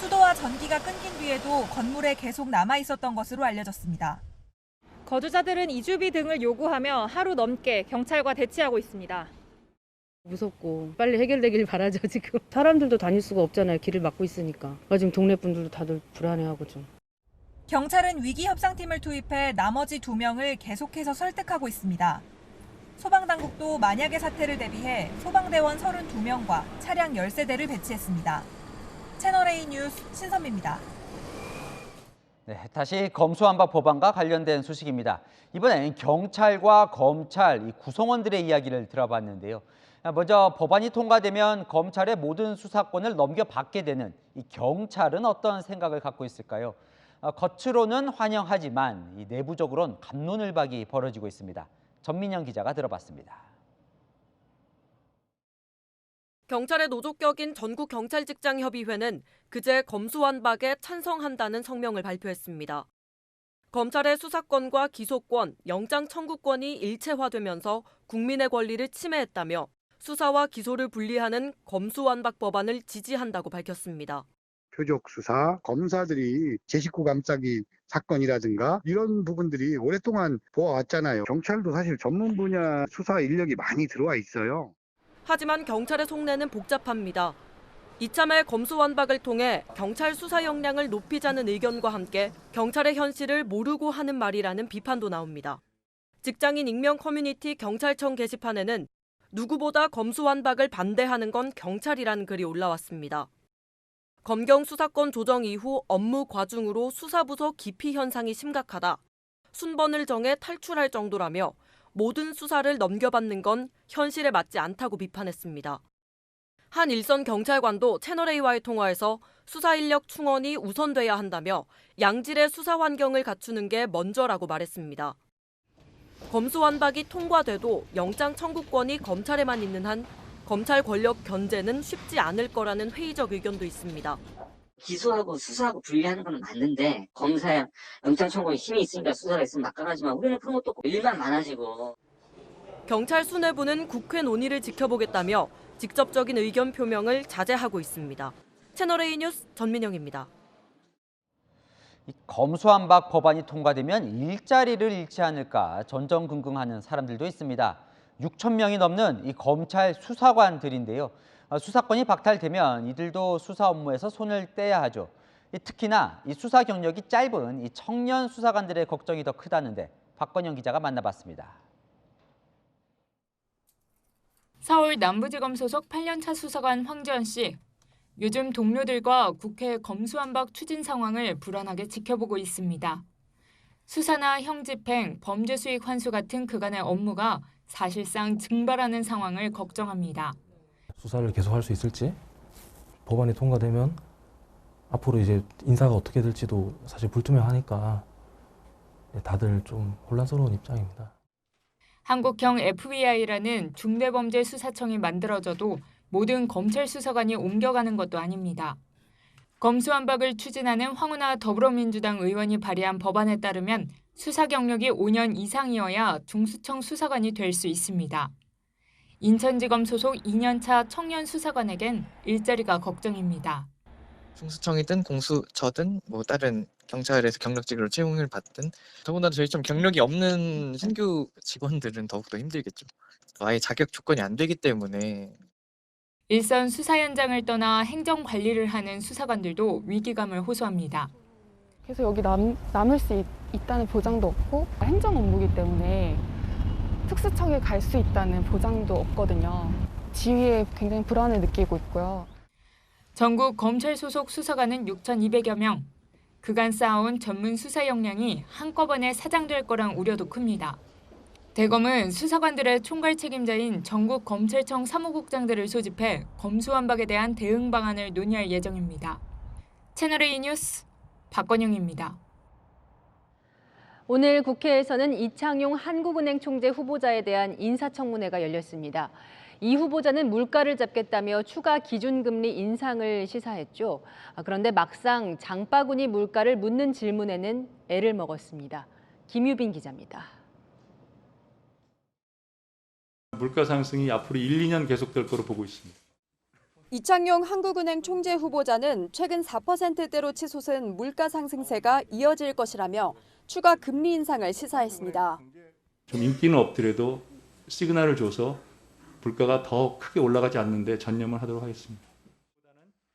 수도와 전기가 끊긴 뒤에도 건물에 계속 남아 있었던 것으로 알려졌습니다. 거주자들은 이주비 등을 요구하며 하루 넘게 경찰과 대치하고 있습니다. 무섭고 빨리 해결되길 바라죠. 지금 사람들도 다닐 수가 없잖아요. 길을 막고 있으니까. 지금 동네 분들도 다들 불안해하고 좀. 경찰은 위기협상팀을 투입해 나머지 2명을 계속해서 설득하고 있습니다. 소방당국도 만약의 사태를 대비해 소방대원 32명과 차량 13대를 배치했습니다. 채널A 뉴스 신선미입니다. 네, 다시 검수완박 법안과 관련된 소식입니다. 이번엔 경찰과 검찰 구성원들의 이야기를 들어봤는데요. 먼저 법안이 통과되면 검찰의 모든 수사권을 넘겨받게 되는 이 경찰은 어떤 생각을 갖고 있을까요? 겉으로는 환영하지만 내부적으로는 갑론을박이 벌어지고 있습니다. 전민영 기자가 들어봤습니다. 경찰의 노조격인 전국경찰직장협의회는 그제 검수완박에 찬성한다는 성명을 발표했습니다. 검찰의 수사권과 기소권, 영장 청구권이 일체화되면서 국민의 권리를 침해했다며 수사와 기소를 분리하는 검수완박 법안을 지지한다고 밝혔습니다. 표적 수사, 검사들이 제 식구 감싸기 사건이라든가 이런 부분들이 오랫동안 보아왔잖아요. 경찰도 사실 전문 분야 수사 인력이 많이 들어와 있어요. 하지만 경찰의 속내는 복잡합니다. 이참에 검수완박을 통해 경찰 수사 역량을 높이자는 의견과 함께 경찰의 현실을 모르고 하는 말이라는 비판도 나옵니다. 직장인 익명 커뮤니티 경찰청 게시판에는 누구보다 검수완박을 반대하는 건 경찰이라는 글이 올라왔습니다. 검경 수사권 조정 이후 업무 과중으로 수사부서 기피 현상이 심각하다. 순번을 정해 탈출할 정도라며 모든 수사를 넘겨받는 건 현실에 맞지 않다고 비판했습니다. 한 일선 경찰관도 채널A와의 통화에서 수사 인력 충원이 우선돼야 한다며 양질의 수사 환경을 갖추는 게 먼저라고 말했습니다. 검수완박이 통과돼도 영장 청구권이 검찰에만 있는 한 검찰 권력 견제는 쉽지 않을 거라는 회의적 의견도 있습니다. 기소하고 수사하고 분리하는 건 맞는데 검사야 영장 청구에 힘이 있으니까 수사가 있으면 막강하지만 우리는 그런 것도 없고 일만 많아지고. 경찰 수뇌부는 국회 논의를 지켜보겠다며 직접적인 의견 표명을 자제하고 있습니다. 채널A 뉴스 전민영입니다. 검수완박 법안이 통과되면 일자리를 잃지 않을까 전전긍긍하는 사람들도 있습니다. 6천 명이 넘는 이 검찰 수사관들인데요. 수사권이 박탈되면 이들도 수사 업무에서 손을 떼야 하죠. 특히나 이 수사 경력이 짧은 이 청년 수사관들의 걱정이 더 크다는데 박건영 기자가 만나봤습니다. 서울 남부지검 소속 8년차 수사관 황지연 씨. 요즘 동료들과 국회 검수완박 추진 상황을 불안하게 지켜보고 있습니다. 수사나 형집행, 범죄 수익 환수 같은 그간의 업무가 사실상 증발하는 상황을 걱정합니다. 수사를 계속할 수 있을지, 법안이 통과되면 앞으로 이제 인사가 어떻게 될지도 사실 불투명하니까 다들 좀 혼란스러운 입장입니다. 한국형 FBI라는 중대범죄수사청이 만들어져도 모든 검찰 수사관이 옮겨가는 것도 아닙니다. 검수완박을 추진하는 황운하 더불어민주당 의원이 발의한 법안에 따르면 수사 경력이 5년 이상이어야 중수청 수사관이 될 수 있습니다. 인천지검 소속 2년차 청년 수사관에겐 일자리가 걱정입니다. 중수청이든 공수처든 다른 경찰에서 경력직으로 채용을 받든 더군다나 저희처럼 경력이 없는 신규 직원들은 더욱더 힘들겠죠. 아예 자격 조건이 안 되기 때문에. 일선 수사 현장을 떠나 행정 관리를 하는 수사관들도 위기감을 호소합니다. 계속 여기 남을 수 있다는 보장도 없고 행정 업무이기 때문에 특수청에 갈 수 있다는 보장도 없거든요. 지위에 굉장히 불안을 느끼고 있고요. 전국 검찰 소속 수사관은 6,200여 명. 그간 쌓아온 전문 수사 역량이 한꺼번에 사장될 거란 우려도 큽니다. 대검은 수사관들의 총괄 책임자인 전국 검찰청 사무국장들을 소집해 검수완박에 대한 대응 방안을 논의할 예정입니다. 채널A 뉴스 박건영입니다. 오늘 국회에서는 이창용 한국은행 총재 후보자에 대한 인사청문회가 열렸습니다. 이 후보자는 물가를 잡겠다며 추가 기준금리 인상을 시사했죠. 그런데 막상 장바구니 물가를 묻는 질문에는 애를 먹었습니다. 김유빈 기자입니다. 물가 상승이 앞으로 1, 2년 계속될 거로 보고 있습니다. 이창용 한국은행 총재 후보자는 최근 4%대로 치솟은 물가 상승세가 이어질 것이라며 추가 금리 인상을 시사했습니다. 좀 인기는 없더라도 시그널을 줘서 물가가 더 크게 올라가지 않는데 전념을 하도록 하겠습니다.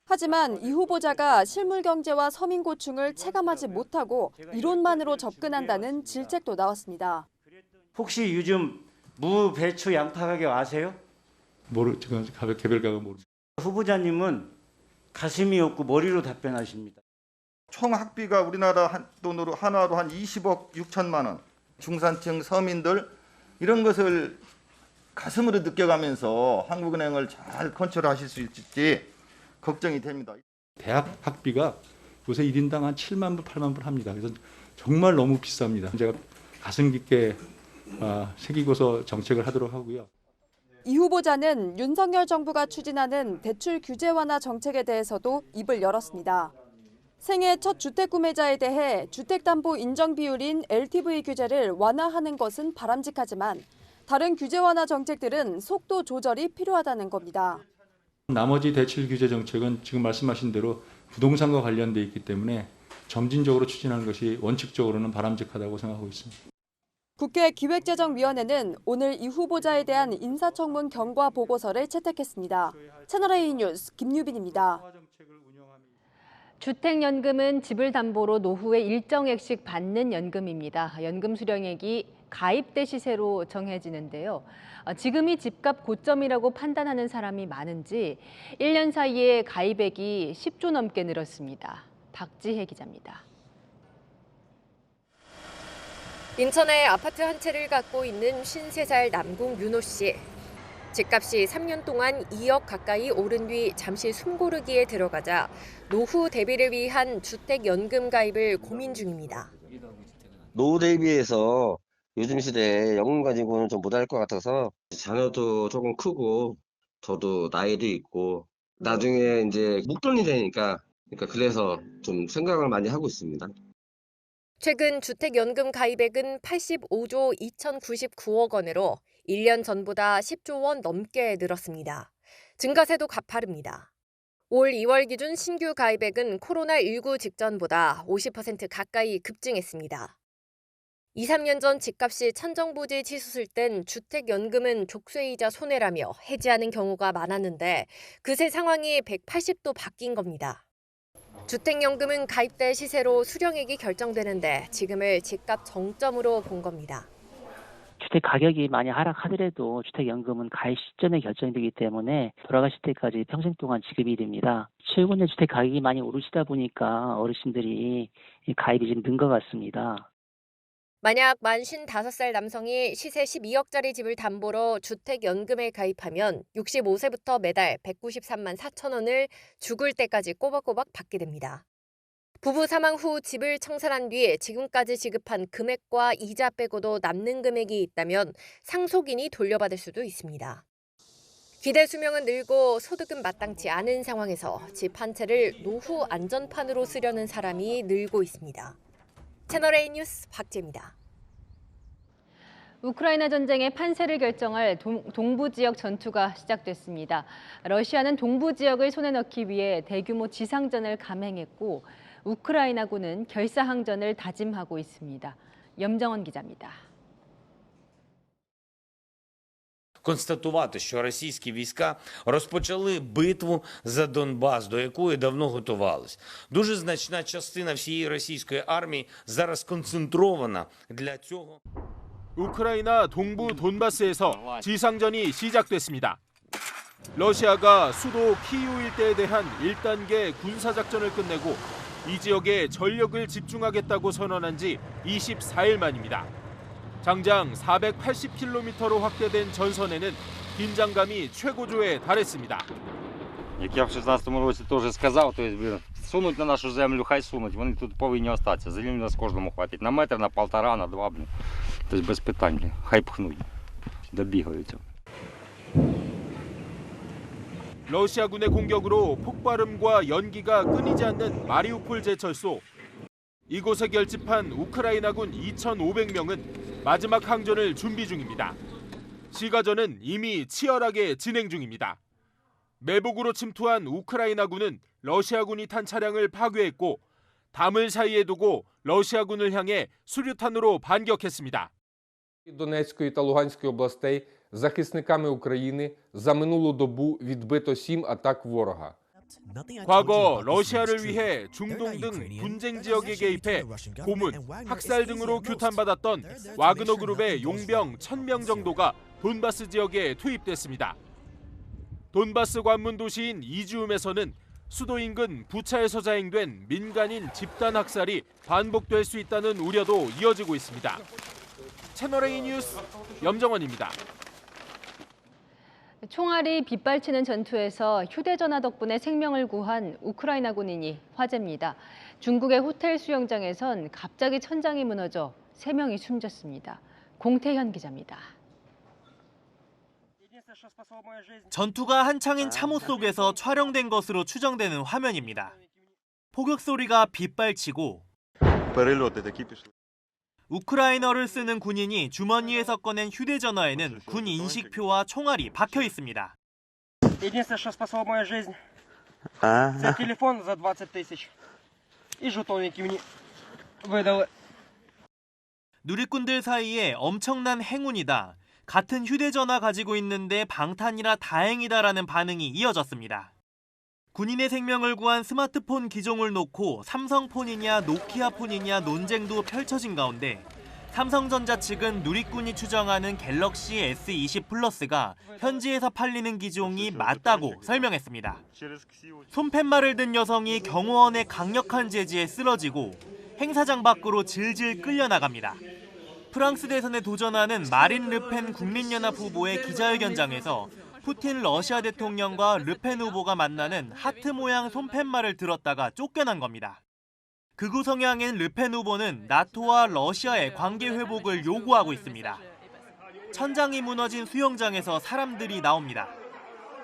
하지만 이 후보자가 실물 경제와 서민 고충을 체감하지 못하고 이론만으로 접근한다는 질책도 나왔습니다. 혹시 요즘 무, 배추, 양파 가격 아세요? 지금 개별 가격 모릅니다. 후보자님은 가슴이 없고 머리로 답변하십니다. 총 학비가 우리나라 돈으로 한화로 한 20억 6천만 원. 중산층 서민들 이런 것을 가슴으로 느껴가면서 한국은행을 잘 컨트롤하실 수 있을지 걱정이 됩니다. 대학 학비가 요새 1인당 한 7만 불, 8만 불 합니다. 그래서 정말 너무 비쌉니다. 제가 가슴 깊게 새기고서 정책을 하도록 하고요. 이 후보자는 윤석열 정부가 추진하는 대출 규제 완화 정책에 대해서도 입을 열었습니다. 생애 첫 주택 구매자에 대해 주택담보 인정 비율인 LTV 규제를 완화하는 것은 바람직하지만 다른 규제 완화 정책들은 속도 조절이 필요하다는 겁니다. 나머지 대출 규제 정책은 지금 말씀하신 대로 부동산과 관련돼 있기 때문에 점진적으로 추진하는 것이 원칙적으로는 바람직하다고 생각하고 있습니다. 국회 기획재정위원회는 오늘 이 후보자에 대한 인사청문 경과 보고서를 채택했습니다. 채널A 뉴스 김유빈입니다. 주택연금은 집을 담보로 노후에 일정액씩 받는 연금입니다. 연금 수령액이 가입대 시세로 정해지는데요. 지금이 집값 고점이라고 판단하는 사람이 많은지 1년 사이에 가입액이 10조 넘게 늘었습니다. 박지혜 기자입니다. 인천에 아파트 한 채를 갖고 있는 53살 남궁 윤호 씨. 집값이 3년 동안 2억 가까이 오른 뒤 잠시 숨고르기에 들어가자 노후 대비를 위한 주택연금 가입을 고민 중입니다. 노후 대비해서 요즘 시대에 연금 가지고는 좀 못할 것 같아서 자녀도 조금 크고 저도 나이도 있고 나중에 이제 목돈이 되니까 그래서 좀 생각을 많이 하고 있습니다. 최근 주택연금 가입액은 85조 2,099억 원으로 1년 전보다 10조 원 넘게 늘었습니다. 증가세도 가파릅니다. 올 2월 기준 신규 가입액은 코로나19 직전보다 50% 가까이 급증했습니다. 2, 3년 전 집값이 천정부지 치솟을 땐 주택연금은 족쇄이자 손해라며 해지하는 경우가 많았는데 그새 상황이 180도 바뀐 겁니다. 주택연금은 가입대 시세로 수령액이 결정되는데 지금을 집값 정점으로 본 겁니다. 주택 가격이 많이 하락하더라도 주택연금은 가입 시점에 결정되기 때문에 돌아가실 때까지 평생 동안 지급이 됩니다. 최근에 주택 가격이 많이 오르시다 보니까 어르신들이 가입이 좀 는 것 같습니다. 만약 만 55살 남성이 시세 12억짜리 집을 담보로 주택연금에 가입하면 65세부터 매달 193만 4천 원을 죽을 때까지 꼬박꼬박 받게 됩니다. 부부 사망 후 집을 청산한 뒤 지금까지 지급한 금액과 이자 빼고도 남는 금액이 있다면 상속인이 돌려받을 수도 있습니다. 기대 수명은 늘고 소득은 마땅치 않은 상황에서 집 한 채를 노후 안전판으로 쓰려는 사람이 늘고 있습니다. 채널A 뉴스 박재입니다. 우크라이나 전쟁의 판세를 결정할 동부 지역 전투가 시작됐습니다. 러시아는 동부 지역을 손에 넣기 위해 대규모 지상전을 감행했고 우크라이나군은 결사항전을 다짐하고 있습니다. 염정원 기자입니다. Констатувати, що російські війська розпочали битву за Донбас, до якої давно готувались. Дуже значна частина всієї російської армії зараз сконцентрована для цього. 우크라이나 동부 돈바스에서 지상전이 시작됐습니다. 러시아가 수도 키이우 일대에 대한 1단계 군사작전을 끝내고 이 지역에 전력을 집중하겠다고 선언한 지 24일 만입니다. 장장 480km로 확대된 전선에는 긴장감이 최고조에 달했습니다. Як я в 16-му році теж сказав, то сунуть на нашу землю, хай сунуть, вони тут повинні остатися. Землі у нас кожному хватить. На метр, на полтора, на два, тобто без питань, хай пхнуть, добігаються. 러시아군의 공격으로 폭발음과 연기가 끊이지 않는 마리우폴 제철소. 이곳에 결집한 우크라이나군 2,500명은 마지막 항전을 준비 중입니다. 시가전은 이미 치열하게 진행 중입니다. 매복으로 침투한 우크라이나군은 러시아군이 탄 차량을 파괴했고 담을 사이에 두고 러시아군을 향해 수류탄으로 반격했습니다. Донецької та Луганської областей захисниками України за минулу добу відбито 7 атак ворога. 과거 러시아를 위해 중동 등 분쟁 지역에 개입해 고문, 학살 등으로 규탄받았던 와그너 그룹의 용병 1,000명 정도가 돈바스 지역에 투입됐습니다. 돈바스 관문 도시인 이지움에서는 수도 인근 부차에서 자행된 민간인 집단 학살이 반복될 수 있다는 우려도 이어지고 있습니다. 채널A 뉴스 염정원입니다. 총알이 빗발치는 전투에서 휴대전화 덕분에 생명을 구한 우크라이나 군인이 화제입니다. 중국의 호텔 수영장에선 갑자기 천장이 무너져 3명이 숨졌습니다. 공태현 기자입니다. 전투가 한창인 참호 속에서 촬영된 것으로 추정되는 화면입니다. 포격 소리가 빗발치고 우크라이너를 쓰는 군인이 주머니에서 꺼낸 휴대전화에는 군 인식표와 총알이 박혀 있습니다. Единственное, что спасло мою жизнь, це телефон за 20 тысяч и жетонники мне выдали. 누리꾼들 사이에 엄청난 행운이다. 같은 휴대전화 가지고 있는데 방탄이라 다행이다라는 반응이 이어졌습니다. 군인의 생명을 구한 스마트폰 기종을 놓고 삼성폰이냐 노키아폰이냐 논쟁도 펼쳐진 가운데 삼성전자 측은 누리꾼이 추정하는 갤럭시 S20 플러스가 현지에서 팔리는 기종이 맞다고 설명했습니다. 손팻말을 든 여성이 경호원의 강력한 제지에 쓰러지고 행사장 밖으로 질질 끌려나갑니다. 프랑스 대선에 도전하는 마린 르펜 국민연합 후보의 기자회견장에서 푸틴 러시아 대통령과 르펜 후보가 만나는 하트 모양 손팻말을 들었다가 쫓겨난 겁니다. 극우 성향인 르펜 후보는 나토와 러시아의 관계 회복을 요구하고 있습니다. 천장이 무너진 수영장에서 사람들이 나옵니다.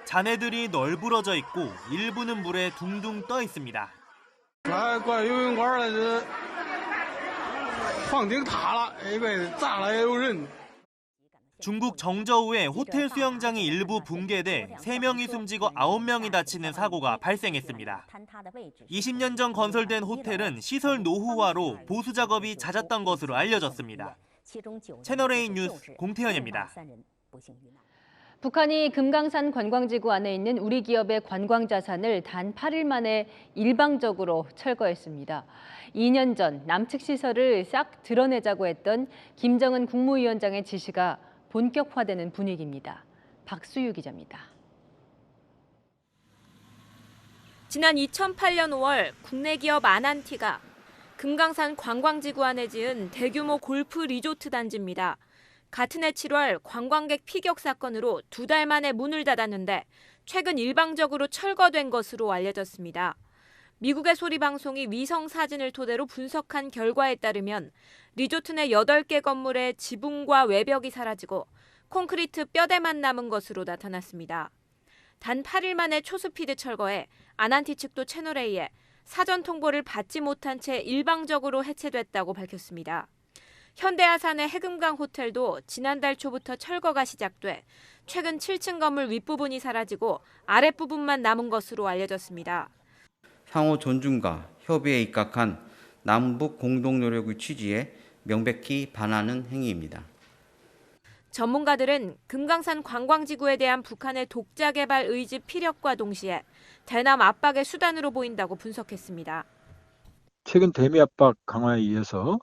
잔해들이 널브러져 있고 일부는 물에 둥둥 떠 있습니다. 중국 정저우의 호텔 수영장이 일부 붕괴돼 3명이 숨지고 9명이 다치는 사고가 발생했습니다. 20년 전 건설된 호텔은 시설 노후화로 보수 작업이 잦았던 것으로 알려졌습니다. 채널A 뉴스 공태현입니다. 북한이 금강산 관광지구 안에 있는 우리 기업의 관광 자산을 단 8일 만에 일방적으로 철거했습니다. 2년 전 남측 시설을 싹 드러내자고 했던 김정은 국무위원장의 지시가 본격화되는 분위기입니다. 박수유 기자입니다. 지난 2008년 5월 국내 기업 아난티가 금강산 관광지구 안에 지은 대규모 골프 리조트 단지입니다. 같은 해 7월 관광객 피격 사건으로 2달 만에 문을 닫았는데 최근 일방적으로 철거된 것으로 알려졌습니다. 미국의 소리방송이 위성 사진을 토대로 분석한 결과에 따르면 리조트 내 8개 건물의 지붕과 외벽이 사라지고 콘크리트 뼈대만 남은 것으로 나타났습니다. 단 8일 만에 초스피드 철거해 아난티 측도 채널A에 사전 통보를 받지 못한 채 일방적으로 해체됐다고 밝혔습니다. 현대아산의 해금강 호텔도 지난달 초부터 철거가 시작돼 최근 7층 건물 윗부분이 사라지고 아랫부분만 남은 것으로 알려졌습니다. 상호 존중과 협의에 입각한 남북 공동 노력의 취지에 명백히 반하는 행위입니다. 전문가들은 금강산 관광지구에 대한 북한의 독자 개발 의지 피력과 동시에 대남 압박의 수단으로 보인다고 분석했습니다. 최근 대미 압박 강화에 이어서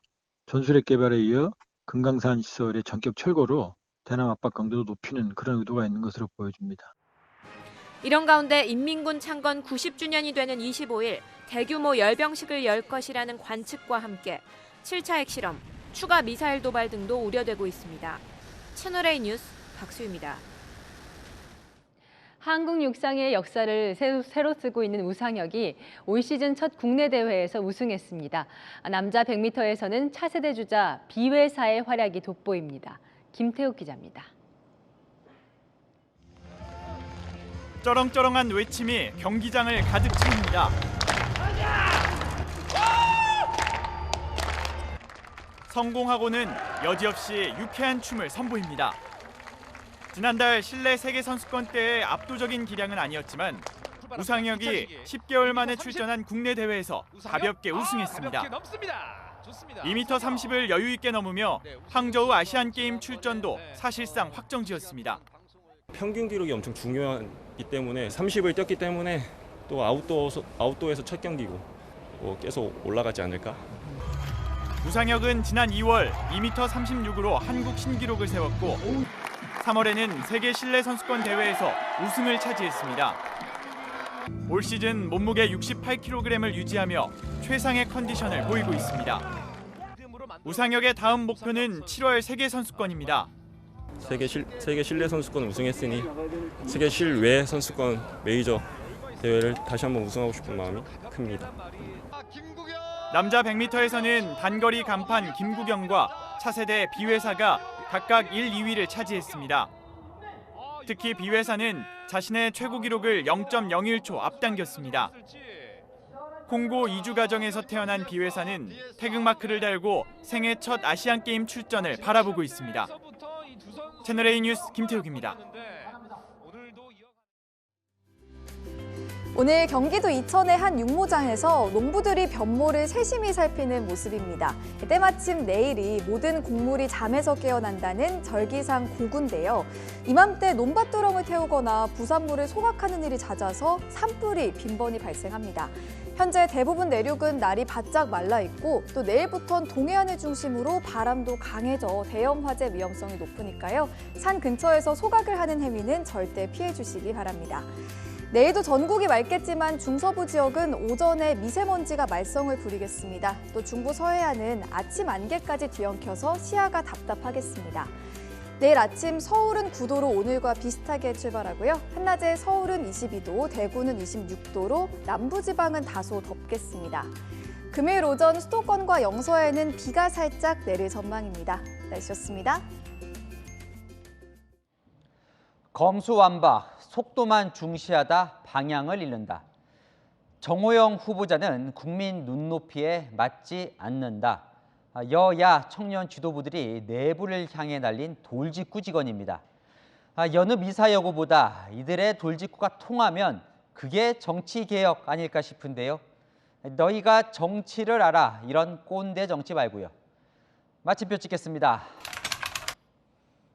전술핵 개발에 이어 금강산 시설의 전격 철거로 대남 압박 강도를 높이는 그런 의도가 있는 것으로 보여집니다. 이런 가운데 인민군 창건 90주년이 되는 25일 대규모 열병식을 열 것이라는 관측과 함께 7차 핵실험, 추가 미사일 도발 등도 우려되고 있습니다. 채널A 뉴스 박수유입니다. 한국 육상의 역사를 새로 쓰고 있는 우상혁이 올 시즌 첫 국내 대회에서 우승했습니다. 남자 100m에서는 차세대 주자 비회사의 활약이 돋보입니다. 김태욱 기자입니다. 쩌렁쩌렁한 외침이 경기장을 가득 채웁니다. 성공하고는 여지없이 유쾌한 춤을 선보입니다. 지난달 실내 세계선수권대회의 압도적인 기량은 아니었지만 우상혁이 10개월 만에 출전한 국내 대회에서 가볍게 우승했습니다. 2m 30을 여유 있게 넘으며 항저우 아시안게임 출전도 사실상 확정지었습니다. 평균 기록이 엄청 중요하기 때문에 30을 뛰었기 때문에 또 아웃도어에서 첫 경기고 계속 올라가지 않을까. 우상혁은 지난 2월 2m 36으로 한국 신기록을 세웠고 3월에는 세계 실내 선수권 대회에서 우승을 차지했습니다. 올 시즌 몸무게 68kg을 유지하며 최상의 컨디션을 보이고 있습니다. 우상혁의 다음 목표는 7월 세계 선수권입니다. 세계 실내 선수권 우승했으니 세계 실외 선수권 메이저 대회를 다시 한번 우승하고 싶은 마음이 큽니다. 남자 100m에서는 단거리 간판 김구경과 차세대 비회사가 각각 1, 2위를 차지했습니다. 특히 비회사는 자신의 최고 기록을 0.01초 앞당겼습니다. 콩고 이주 가정에서 태어난 비회사는 태극마크를 달고 생애 첫 아시안게임 출전을 바라보고 있습니다. 채널A 뉴스 김태욱입니다. 오늘 경기도 이천의 한 육모장에서 농부들이 변모를 세심히 살피는 모습입니다. 때마침 내일이 모든 곡물이 잠에서 깨어난다는 절기상 고구인데요. 이맘때 논밭두렁을 태우거나 부산물을 소각하는 일이 잦아서 산불이 빈번히 발생합니다. 현재 대부분 내륙은 날이 바짝 말라 있고 또 내일부터는 동해안을 중심으로 바람도 강해져 대형 화재 위험성이 높으니까요. 산 근처에서 소각을 하는 행위는 절대 피해 주시기 바랍니다. 내일도 전국이 맑겠지만 중서부 지역은 오전에 미세먼지가 말썽을 부리겠습니다. 또 중부 서해안은 아침 안개까지 뒤엉켜서 시야가 답답하겠습니다. 내일 아침 서울은 9도로 오늘과 비슷하게 출발하고요. 한낮에 서울은 22도, 대구는 26도로 남부지방은 다소 덥겠습니다. 금요일 오전 수도권과 영서에는 비가 살짝 내릴 전망입니다. 날씨였습니다. 검수완박, 속도만 중시하다 방향을 잃는다. 정호영 후보자는 국민 눈높이에 맞지 않는다. 여야 청년 지도부들이 내부를 향해 날린 돌직구 직언입니다. 여느 미사여구보다 이들의 돌직구가 통하면 그게 정치개혁 아닐까 싶은데요. 너희가 정치를 알아, 이런 꼰대 정치 말고요. 마침표 찍겠습니다.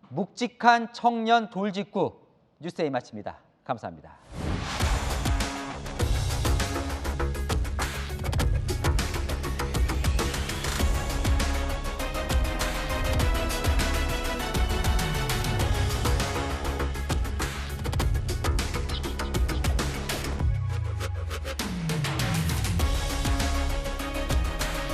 묵직한 청년 돌직구, 뉴스에이 마칩니다. 감사합니다.